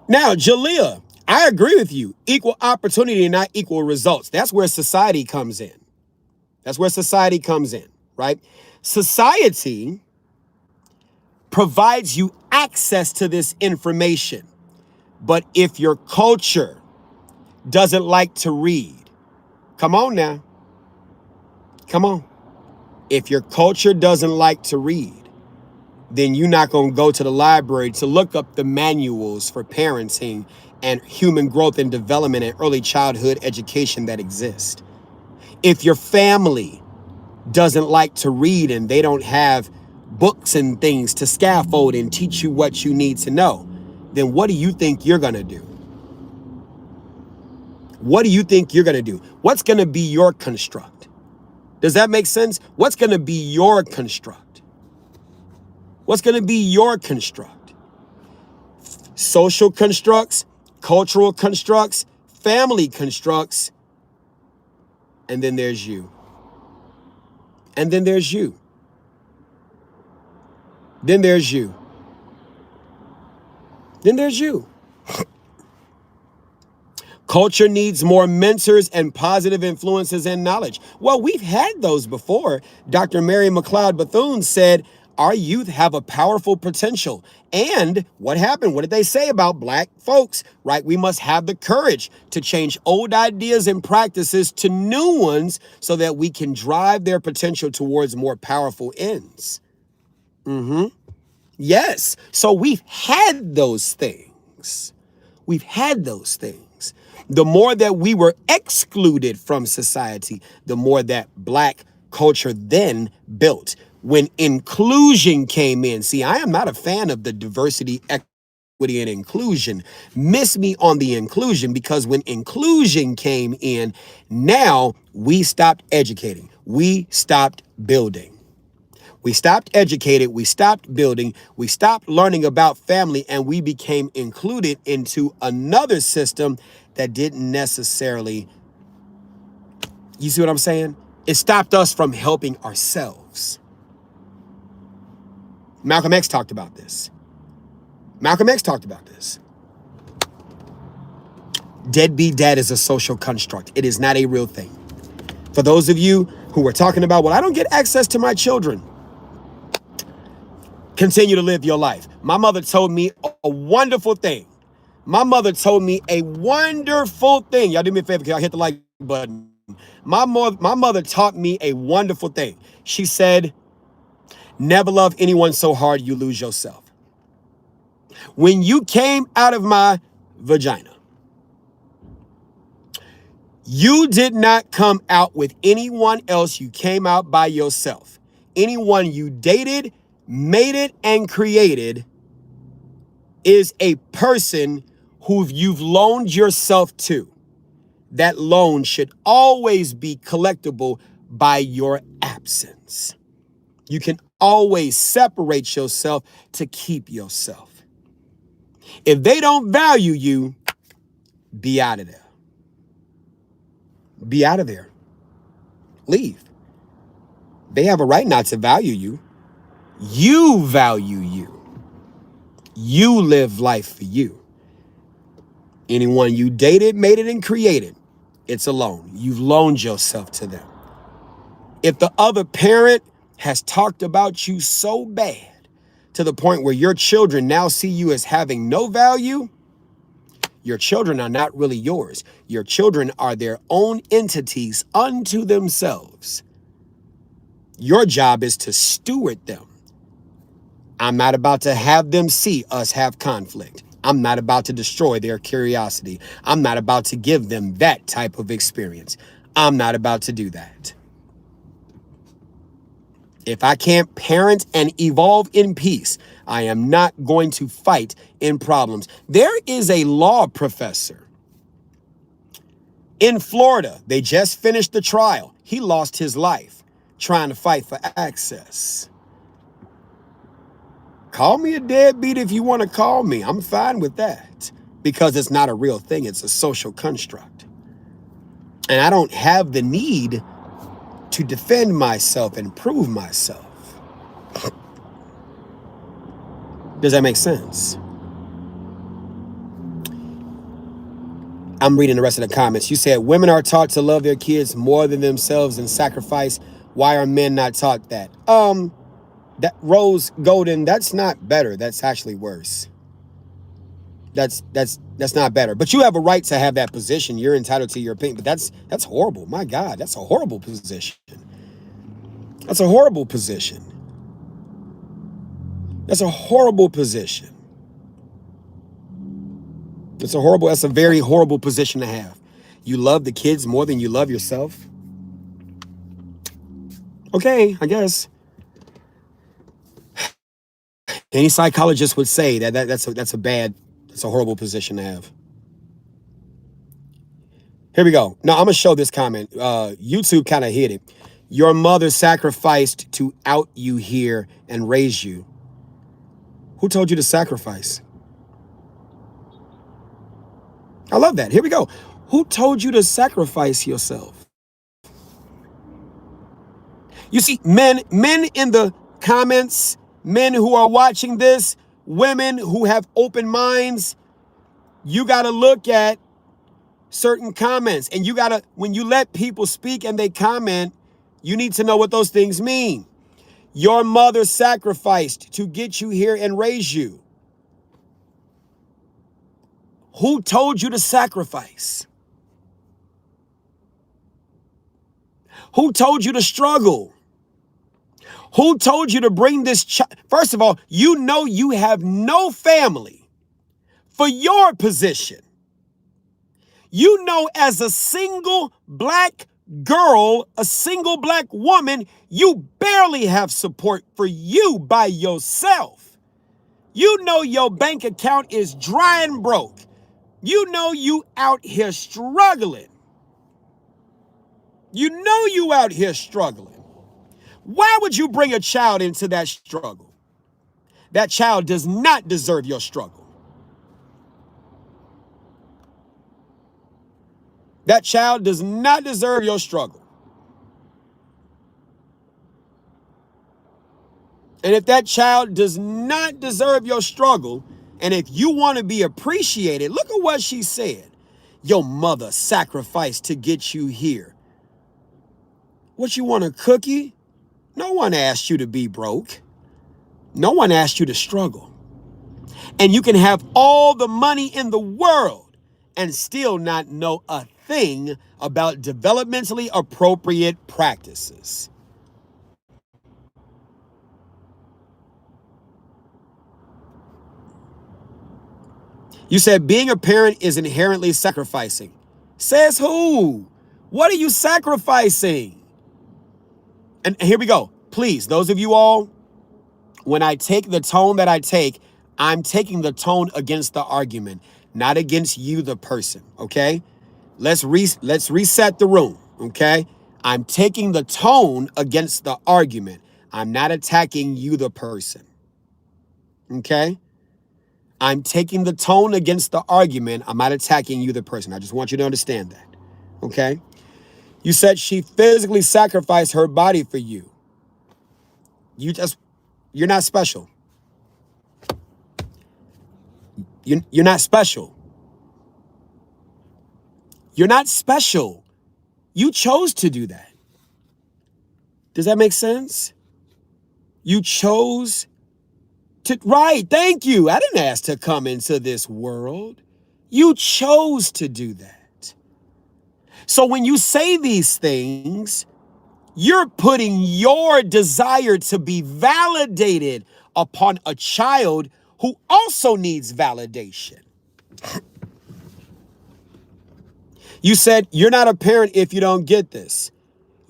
Now, Jalea, I agree with you. Equal opportunity, not equal results. That's where society comes in. That's where society comes in, right? Society provides you access to this information. But if your culture doesn't like to read, come on now. Come on. If your culture doesn't like to read, then you're not going to go to the library to look up the manuals for parenting and human growth and development and early childhood education that exist. If your family doesn't like to read and they don't have books and things to scaffold and teach you what you need to know, then what do you think you're going to do? What do you think you're going to do? What's going to be your construct? Does that make sense? What's going to be your construct? What's going to be your construct? Social constructs, cultural constructs, family constructs, and then there's you. And then there's you. Then there's you. Then there's you. Culture needs more mentors and positive influences and knowledge. Well, we've had those before. Dr. Mary McLeod Bethune said, our youth have a powerful potential. And what happened? What did they say about black folks, right? We must have the courage to change old ideas and practices to new ones so that we can drive their potential towards more powerful ends. Yes. So we've had those things. We've had those things. The more that we were excluded from society, the more that black culture then built. When inclusion came in, see, I am not a fan of the diversity, equity, and inclusion. Miss me on the inclusion, because when inclusion came in, now we stopped educating. We stopped building. We stopped educating, we stopped building, we stopped learning about family, and we became included into another system that didn't necessarily, you see what I'm saying? It stopped us from helping ourselves. Malcolm X talked about this. Malcolm X talked about this. Deadbeat dad is a social construct. It is not a real thing. For those of you who were talking about, well, I don't get access to my children. Continue to live your life. My mother told me a wonderful thing. My mother told me a wonderful thing. Y'all do me a favor, y'all hit the like button. My mother taught me a wonderful thing. She said, never love anyone so hard you lose yourself. When you came out of my vagina, you did not come out with anyone else. You came out by yourself. Anyone you dated, mated, and created is a person who you've loaned yourself to. That loan should always be collectible by your absence. You can always separate yourself to keep yourself. If they don't value you, be out of there. Be out of there. Leave. They have a right not to value you. You value you. You live life for you. Anyone you dated, mated, and created, it's a loan. You've loaned yourself to them. If the other parent has talked about you so bad to the point where your children now see you as having no value, your children are not really yours. Your children are their own entities unto themselves. Your job is to steward them. I'm not about to have them see us have conflict. I'm not about to destroy their curiosity. I'm not about to give them that type of experience. I'm not about to do that. If I can't parent and evolve in peace, I am not going to fight in problems. There is a law professor in Florida. They just finished the trial. He lost his life trying to fight for access. Call me a deadbeat if you want to call me. I'm fine with that because it's not a real thing. It's a social construct. And I don't have the need to defend myself and prove myself. Does that make sense? I'm reading the rest of the comments. You said women are taught to love their kids more than themselves and sacrifice. Why are men not taught that? That Rose Golden, that's not better. That's actually worse. That's not better. But you have a right to have that position. You're entitled to your opinion. But that's horrible. My God, that's a horrible position. That's a horrible position. That's a horrible position. That's a very horrible position to have. You love the kids more than you love yourself. Okay, I guess. Any psychologist would say that's a horrible position to have. Here we go. Now I'm gonna show this comment. YouTube kind of hit it. Your mother sacrificed to out you here and raise you. Who told you to sacrifice? I love that. Here we go. Who told you to sacrifice yourself? You see, men in the comments, men who are watching this, women who have open minds, you got to look at certain comments. And you got to, when you let people speak and they comment, you need to know what those things mean. Your mother sacrificed to get you here and raise you. Who told you to sacrifice? Who told you to struggle? Who told you to bring this child? First of all, you know you have no family for your position. You know, as a single black girl, a single black woman, you barely have support for you by yourself. You know your bank account is dry and broke. You know you out here struggling. You know you out here struggling. Why would you bring a child into that struggle? That child does not deserve your struggle. That child does not deserve your struggle. And if that child does not deserve your struggle, and if you want to be appreciated, look at what she said. Your mother sacrificed to get you here. What, you want a cookie? No one asked you to be broke. No one asked you to struggle. And you can have all the money in the world and still not know a thing about developmentally appropriate practices. You said being a parent is inherently sacrificing. Says who? What are you sacrificing? And here we go. Please, those of you all, when I take the tone that I take, I'm taking the tone against the argument, not against you, the person, okay? Let's reset the room, okay? I'm taking the tone against the argument. I'm not attacking you, the person, okay? I'm taking the tone against the argument. I'm not attacking you, the person. I just want you to understand that, okay? You said she physically sacrificed her body for you. You're not special. You're not special. You're not special. You chose to do that. Does that make sense? You chose to, right, thank you. I didn't ask to come into this world. You chose to do that. So when you say these things, you're putting your desire to be validated upon a child who also needs validation. You said you're not a parent if you don't get this.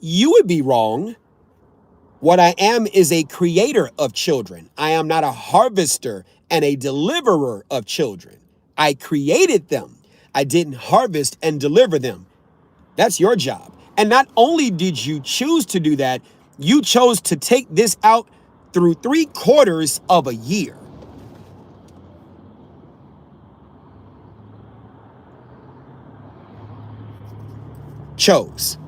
You would be wrong. What I am is a creator of children. I am not a harvester and a deliverer of children. I created them. I didn't harvest and deliver them. That's your job. And not only did you choose to do that, you chose to take this out through 3/4 of a year. Chose.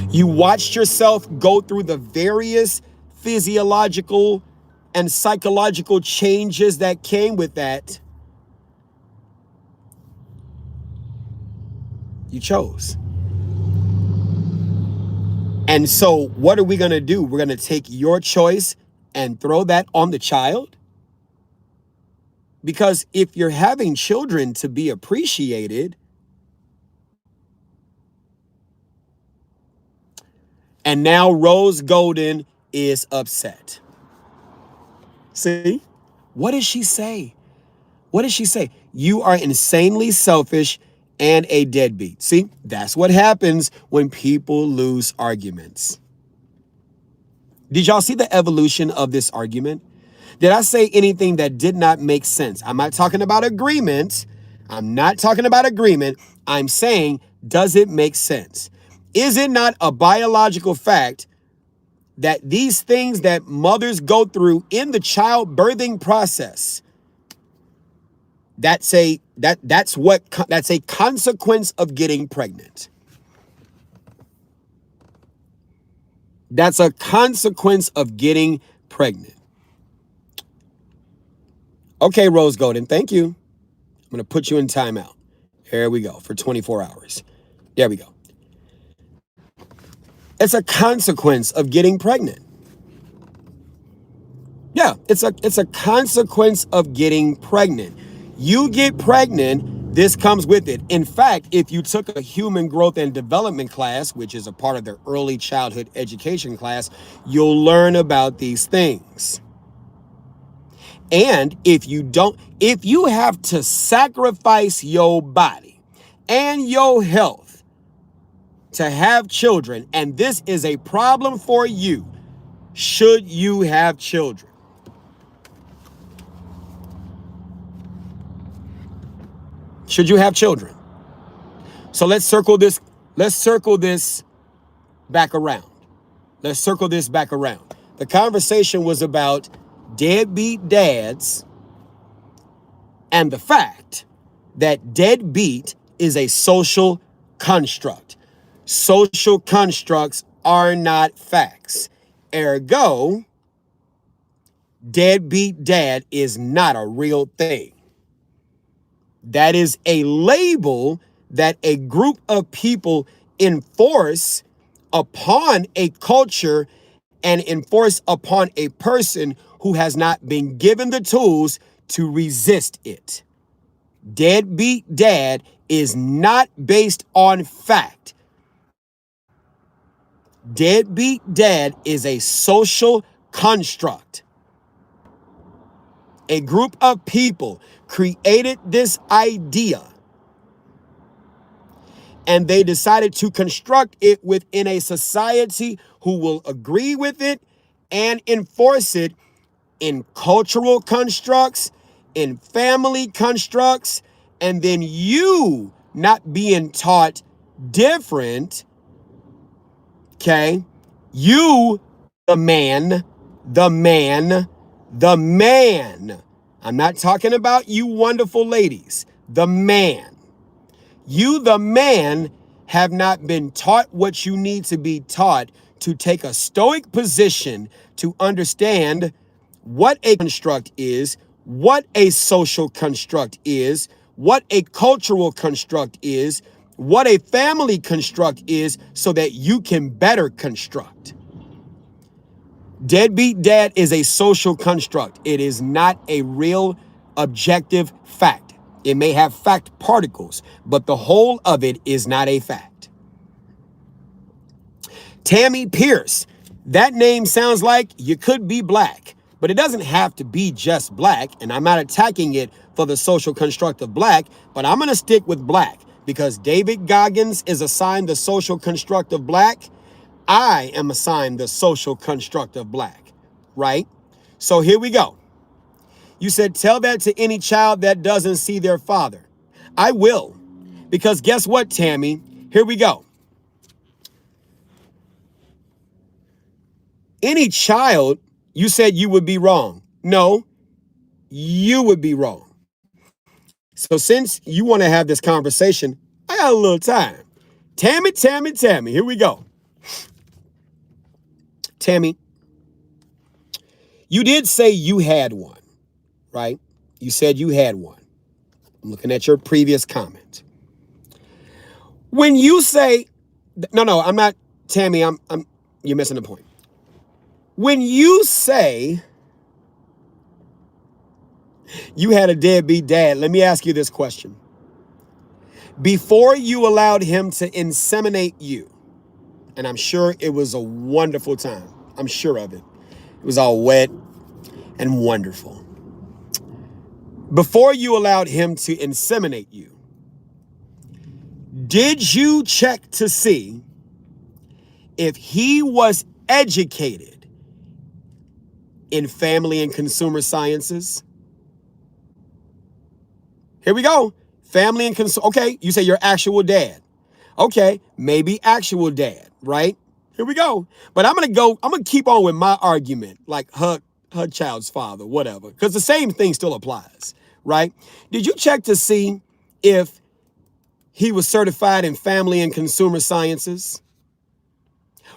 You watched yourself go through the various physiological and psychological changes that came with that. You chose. And so what are we going to do? We're going to take your choice and throw that on the child? Because if you're having children to be appreciated, and now Rose Golden is upset. See? What did she say? What did she say? You are insanely selfish and a deadbeat. See, that's what happens when people lose arguments. Did y'all see the evolution of this argument? Did I say anything that did not make sense? I'm not talking about agreement. I'm not talking about agreement. I'm saying, does it make sense? Is it not a biological fact that these things that mothers go through in the childbirthing process, that's a consequence of getting pregnant. That's a consequence of getting pregnant. Okay, Rose Golden, thank you. I'm going to put you in timeout. Here we go for 24 hours. There we go. It's a consequence of getting pregnant. Yeah, it's a consequence of getting pregnant. You get pregnant, this comes with it. In fact, if you took a human growth and development class, which is a part of their early childhood education class, you'll learn about these things. And if you have to sacrifice your body and your health to have children, and this is a problem for you, should you have children? Should you have children? So let's circle this back around. Let's circle this back around. The conversation was about deadbeat dads and the fact that deadbeat is a social construct. Social constructs are not facts. Ergo, deadbeat dad is not a real thing. That is a label that a group of people enforce upon a culture and enforce upon a person who has not been given the tools to resist it. Deadbeat dad is not based on fact. Deadbeat dad is a social construct. A group of people created this idea and they decided to construct it within a society who will agree with it and enforce it in cultural constructs, in family constructs, and then you not being taught different, okay? You, the man, the man, the man. I'm not talking about you wonderful ladies. The man. You, the man, have not been taught what you need to be taught to take a stoic position to understand what a construct is, what a social construct is, what a cultural construct is, what a family construct is, so that you can better construct. Deadbeat dad is a social construct. It is not a real objective fact. It may have fact particles, but the whole of it is not a fact. Tammy Pierce. That name sounds like you could be black, but it doesn't have to be just black, and I'm not attacking it for the social construct of black, but I'm going to stick with black because David Goggins is assigned the social construct of black. I am assigned the social construct of black, right? So here we go. You said, tell that to any child that doesn't see their father. I will, because guess what, Tammy? Here we go. Any child, you said you would be wrong. No, you would be wrong. So since you want to have this conversation, I got a little time. Tammy, here we go. Tammy, you did say you had one, right? You said you had one. I'm looking at your previous comment. When you say, no, I'm not, Tammy, you're missing the point. When you say you had a deadbeat dad, let me ask you this question. Before you allowed him to inseminate you, and I'm sure it was a wonderful time. I'm sure of it. It was all wet and wonderful. Before you allowed him to inseminate you, did you check to see if he was educated in family and consumer sciences? Here we go. Family and consumer. Okay, you say your actual dad. Okay, maybe actual dad, right? Here we go. But I'm going to keep on with my argument, like her child's father, whatever, because the same thing still applies, right? Did you check to see if he was certified in family and consumer sciences?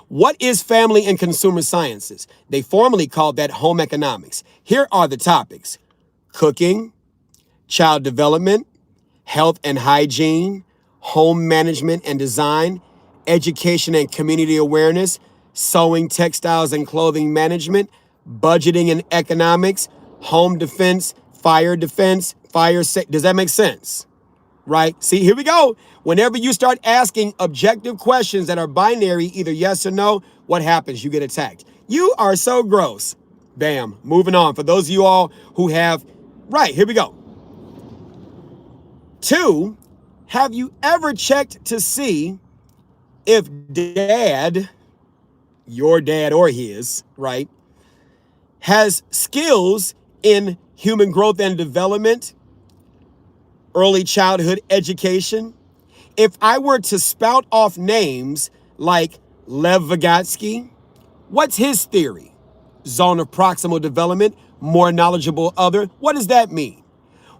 What is family and consumer sciences? They formerly called that home economics. Here are the topics: cooking, child development, health and hygiene, home management and design, education and community awareness, sewing, textiles and clothing management, budgeting and economics, home defense, fire safety. Does that make sense? Right? See, here we go. Whenever you start asking objective questions that are binary, either yes or no, what happens? You get attacked. You are so gross. Bam. Moving on. For those of you all who have, right, here we go. 2, have you ever checked to see if dad, your dad or his, right, has skills in human growth and development, early childhood education? If I were to spout off names like Lev Vygotsky, what's his theory? Zone of proximal development, more knowledgeable other. What does that mean?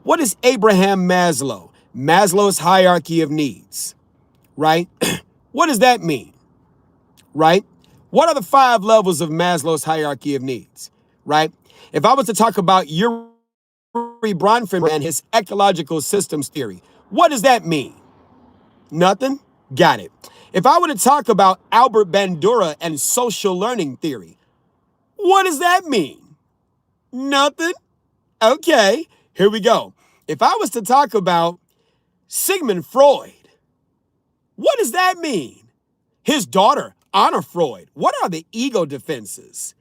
What is Abraham Maslow? Maslow's hierarchy of needs, right? What does that mean, right? What are the 5 levels of Maslow's hierarchy of needs, right? If I was to talk about Yuri Bronfman and his ecological systems theory, what does that mean? Nothing? Got it. If I were to talk about Albert Bandura and social learning theory, what does that mean? Nothing? Okay, here we go. If I was to talk about Sigmund Freud. What does that mean? His daughter, Anna Freud. What are the ego defenses?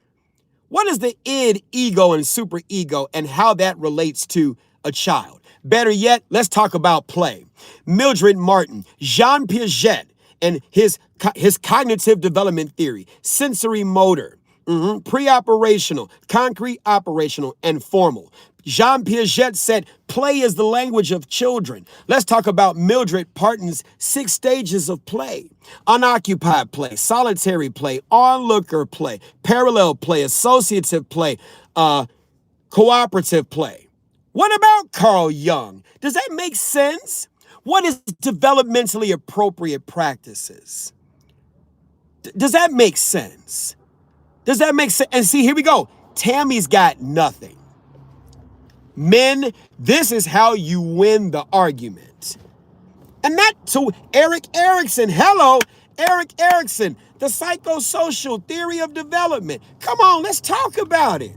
What is the id, ego, and superego, and how that relates to a child? Better yet, let's talk about play. Mildred Martin, Jean Piaget, and his cognitive development theory, sensory motor, pre-operational, concrete, operational, and formal. Jean Piaget said, play is the language of children. Let's talk about Mildred Martin's 6 stages of play. Unoccupied play, solitary play, onlooker play, parallel play, associative play, cooperative play. What about Carl Jung? Does that make sense? What is developmentally appropriate practices? Does that make sense? Does that make sense? And see, here we go. Tammy's got nothing. Men, this is how you win the argument. And that to Eric Erickson. Hello, Eric Erickson, the psychosocial theory of development. Come on, let's talk about it.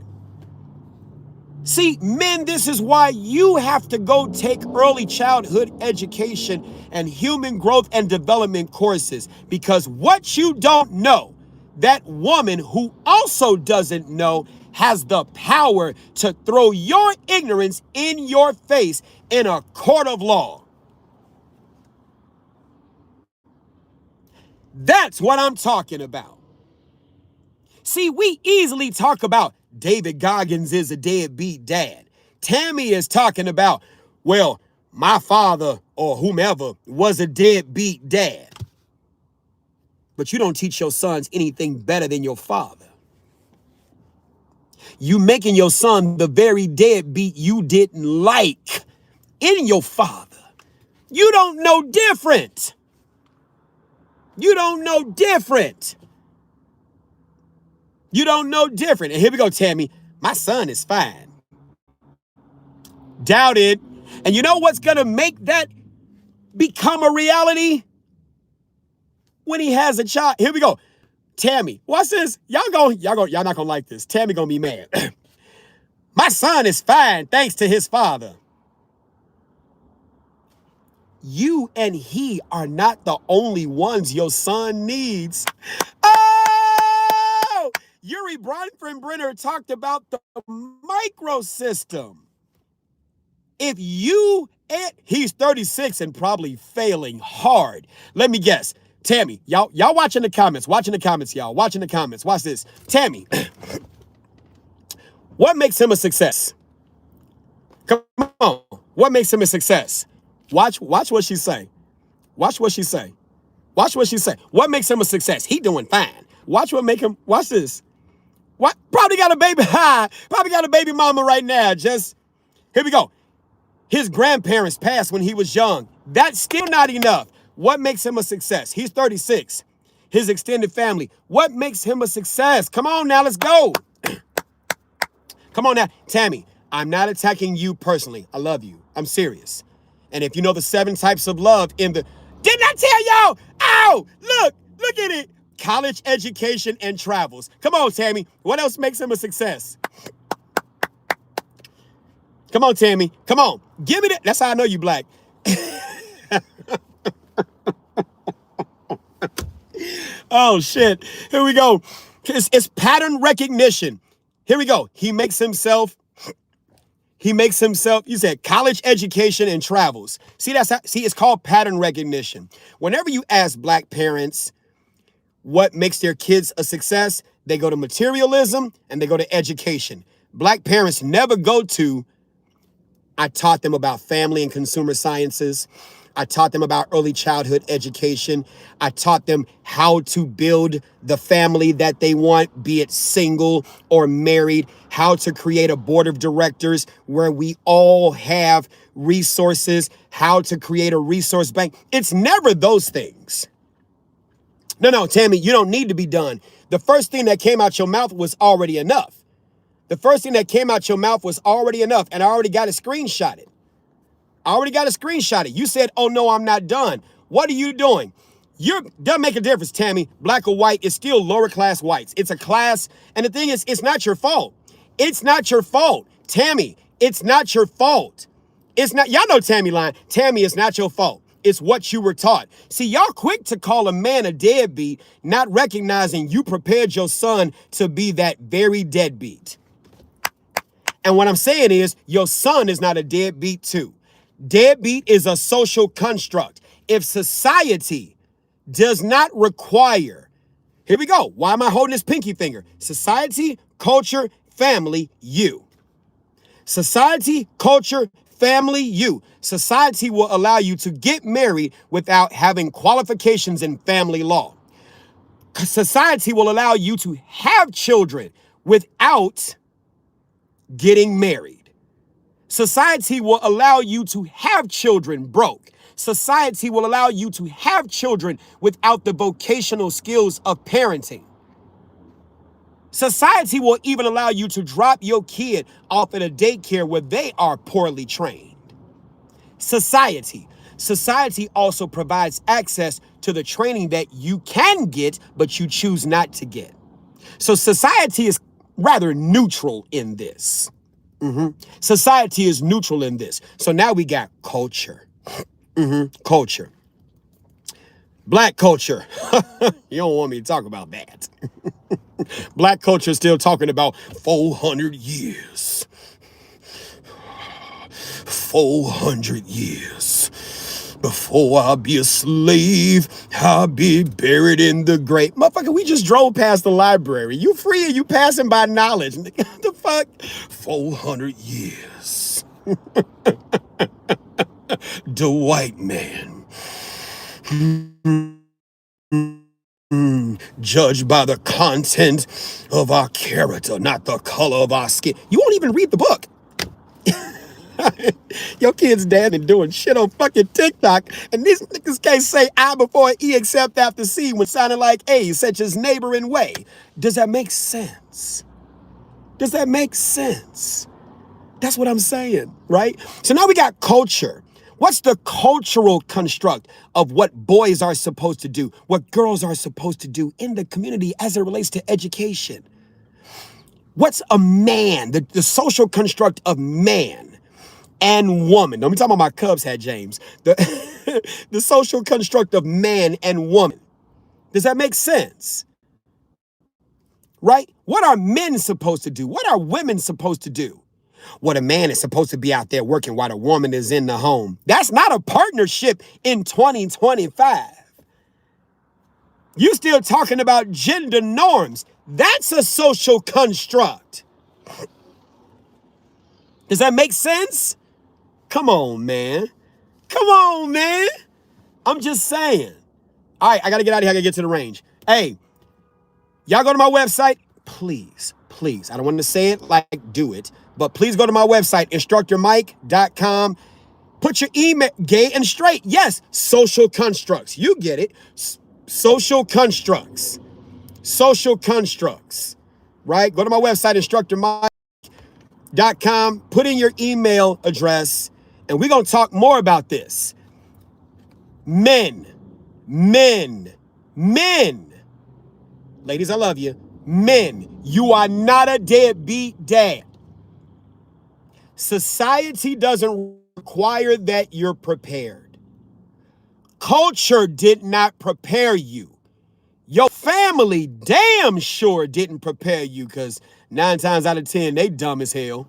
See, men, this is why you have to go take early childhood education and human growth and development courses. Because what you don't know, that woman who also doesn't know has the power to throw your ignorance in your face in a court of law. That's what I'm talking about. See, we easily talk about David Goggins is a deadbeat dad. Tammy is talking about, well, my father or whomever was a deadbeat dad. But you don't teach your sons anything better than your father. You making your son the very deadbeat you didn't like in your father. You don't know different. You don't know different. You don't know different. And here we go, Tammy. My son is fine. Doubt it. And you know what's going to make that become a reality? When he has a child. Here we go. Tammy, watch this. Y'all not gonna like this. Tammy gonna be mad. My son is fine thanks to his father. You and he are not the only ones your son needs. Oh! Yuri Bronfenbrenner talked about the microsystem. If you, he's 36 and probably failing hard. Let me guess. Tammy, y'all watching the comments, y'all. Watching the comments. Watch this. Tammy, what makes him a success? Come on. What makes him a success? Watch what she say. Watch what she say. Watch what she say. What makes him a success? He doing fine. Watch what make him, watch this. What? Probably got a baby. Probably got a baby mama right now. Just, here we go. His grandparents passed when he was young. That's still not enough. What makes him a success? He's 36. His extended family. What makes him a success? Come on now, let's go. Come on now. Tammy, I'm not attacking you personally. I love you. I'm serious. And if you know the 7 types of love in the... Didn't I tell y'all? Ow! Look at it. College education and travels. Come on, Tammy. What else makes him a success? Come on, Tammy. Come on. Give me that. That's how I know you black. Oh, shit. Here we go. It's pattern recognition. Here we go. He makes himself, you said college education and travels. See, it's called pattern recognition. Whenever you ask black parents what makes their kids a success, they go to materialism and they go to education. Black parents never go to, I taught them about family and consumer sciences. I taught them about early childhood education. I taught them how to build the family that they want, be it single or married, how to create a board of directors where we all have resources, how to create a resource bank. It's never those things. No, Tammy, you don't need to be done. The first thing that came out your mouth was already enough. The first thing that came out your mouth was already enough, and I already got it screenshotted. You said, oh, no, I'm not done. What are you doing? Doesn't make a difference, Tammy. Black or white is still lower class whites. It's a class. And the thing is, it's not your fault. It's not your fault. Tammy, it's not your fault. It's not, y'all know Tammy lying. Tammy, it's not your fault. It's what you were taught. See, y'all quick to call a man a deadbeat, not recognizing you prepared your son to be that very deadbeat. And what I'm saying is your son is not a deadbeat too. Deadbeat is a social construct. If society does not require, here we go. Why am I holding this pinky finger? Society, culture, family, you. Society, culture, family, you. Society will allow you to get married without having qualifications in family law. Society will allow you to have children without getting married. Society will allow you to have children broke. Society will allow you to have children without the vocational skills of parenting. Society will even allow you to drop your kid off at a daycare where they are poorly trained. Society also provides access to the training that you can get, but you choose not to get. So society is rather neutral in this. Society is neutral in this. So now we got culture. Culture. Black culture. You don't want me to talk about that. Black culture is still talking about 400 years. 400 years. Before I be a slave, I'll be buried in the grave. Motherfucker, we just drove past the library. You free or you passing by knowledge? What the fuck? 400 years. The white man. Judged by the content of our character, not the color of our skin. You won't even read the book. Your kid's dad and doing shit on fucking TikTok, and these niggas can't say I before E except after C when sounding like A, such as neighbor and way. Does that make sense? Does that make sense? That's what I'm saying, right? So now we got culture. What's the cultural construct of what boys are supposed to do, what girls are supposed to do in the community as it relates to education? What's a man, the social construct of man and woman? Don't be talking about my Cubs hat, James. The social construct of man and woman. Does that make sense? Right? What are men supposed to do? What are women supposed to do? What a man is supposed to be out there working while a woman is in the home. That's not a partnership in 2025. You still talking about gender norms. That's a social construct. Does that make sense? Come on, man. Come on, man. I'm just saying. All right, I got to get out of here. I got to get to the range. Hey, y'all go to my website. Please, please. I don't want to say it like do it. But please go to my website, instructormike.com. Put your email, gay and straight. Yes, social constructs. You get it. Social constructs. Social constructs. Right? Go to my website, instructormike.com. Put in your email address, and we're going to talk more about this. Men. Ladies, I love you. Men, you are not a deadbeat dad. Society doesn't require that you're prepared. Culture did not prepare you. Your family damn sure didn't prepare you, because 9 times out of 10, they dumb as hell.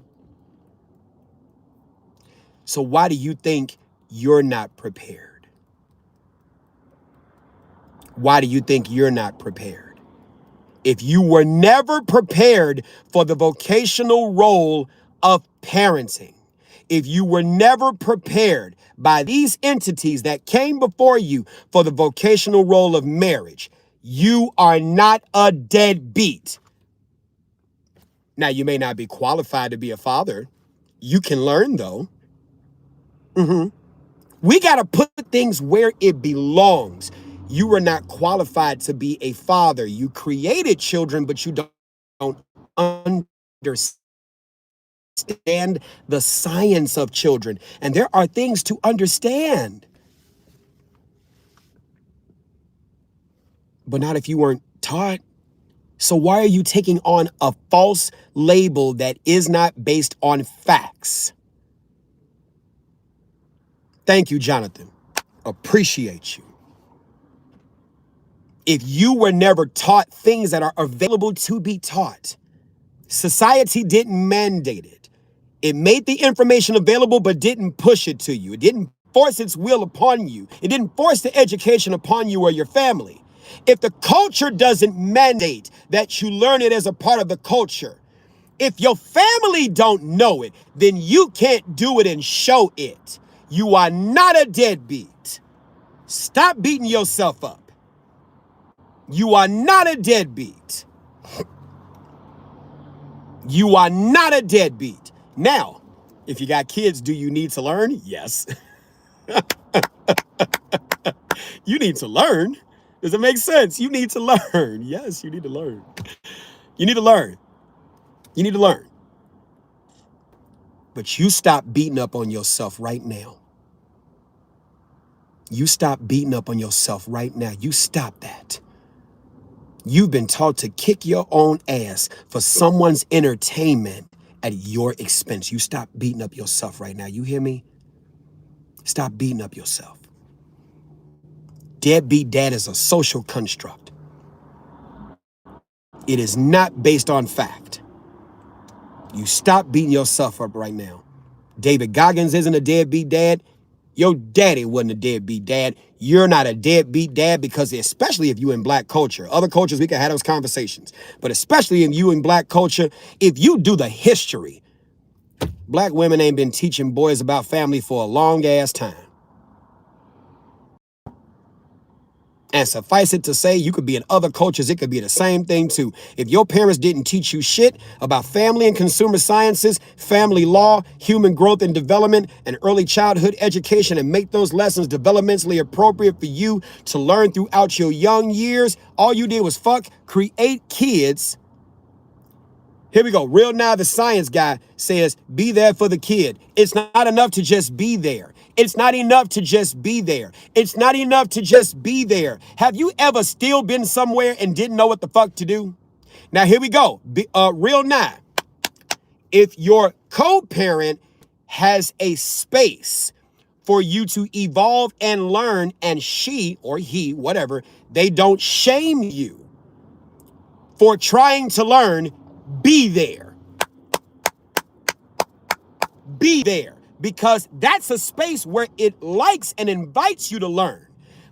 So why do you think you're not prepared? Why do you think you're not prepared? If you were never prepared for the vocational role of parenting, if you were never prepared by these entities that came before you for the vocational role of marriage, you are not a deadbeat. Now, you may not be qualified to be a father. You can learn, though. We got to put things where it belongs. You were not qualified to be a father. You created children, but you don't understand the science of children. And there are things to understand. But not if you weren't taught. So why are you taking on a false label that is not based on facts? Thank you, Jonathan. Appreciate you. If you were never taught things that are available to be taught, society didn't mandate it. It made the information available, but didn't push it to you. It didn't force its will upon you. It didn't force the education upon you or your family. If the culture doesn't mandate that you learn it as a part of the culture, if your family don't know it, then you can't do it and show it. You are not a deadbeat. Stop beating yourself up. You are not a deadbeat. You are not a deadbeat. Now, if you got kids, do you need to learn? Yes. You need to learn. Does it make sense? You need to learn. Yes, you need to learn. You need to learn. You need to learn. But you stop beating up on yourself right now. You stop beating up on yourself right now. You stop that. You've been taught to kick your own ass for someone's entertainment at your expense. You stop beating up yourself right now. You hear me? Stop beating up yourself. Deadbeat dad is a social construct. It is not based on fact. You stop beating yourself up right now. David Goggins isn't a deadbeat dad. Your daddy wasn't a deadbeat dad. You're not a deadbeat dad because especially if you in black culture. Other cultures, we can have those conversations. But especially in you in black culture, if you do the history, black women ain't been teaching boys about family for a long ass time. And suffice it to say, you could be in other cultures, it could be the same thing too. If your parents didn't teach you shit about family and consumer sciences, family law, human growth and development, and early childhood education, and make those lessons developmentally appropriate for you to learn throughout your young years, all you did was create kids. Here we go. Real Now, the science guy says, be there for the kid. It's not enough to just be there. It's not enough to just be there. It's not enough to just be there. Have you ever still been somewhere and didn't know what the fuck to do? Now, here we go. Real Now. If your co-parent has a space for you to evolve and learn, and she or he, whatever, they don't shame you for trying to learn, be there. Be there. Because that's a space where it likes and invites you to learn.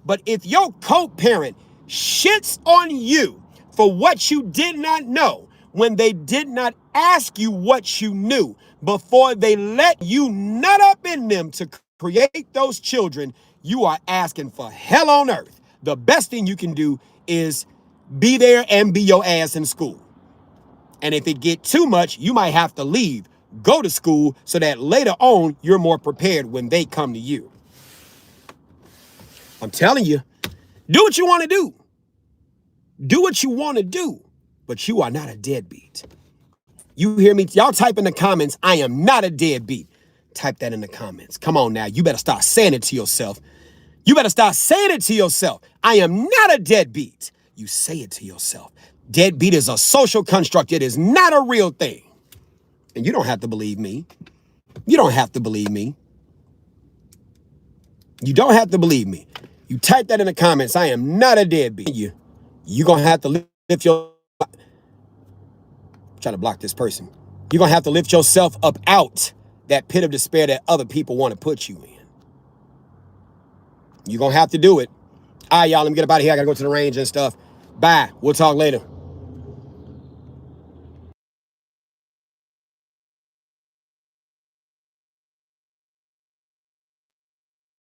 But if your co-parent shits on you for what you did not know, when they did not ask you what you knew, before they let you nut up in them to create those children, you are asking for hell on earth. The best thing you can do is be there and be your ass in school. And if it get too much, you might have to leave. Go to school so that later on, you're more prepared when they come to you. I'm telling you, do what you want to do. Do what you want to do, but you are not a deadbeat. You hear me? Y'all type in the comments, I am not a deadbeat. Type that in the comments. Come on now. You better start saying it to yourself. You better start saying it to yourself. I am not a deadbeat. You say it to yourself. Deadbeat is a social construct. It is not a real thing. And you don't have to believe me. You don't have to believe me. You don't have to believe me. You type that in the comments. I am not a deadbeat. You're going to have to lift your... Try to block this person. You're going to have to lift yourself up out that pit of despair that other people want to put you in. You're going to have to do it. All right, y'all, let me get up out of here. I got to go to the range and stuff. Bye. We'll talk later.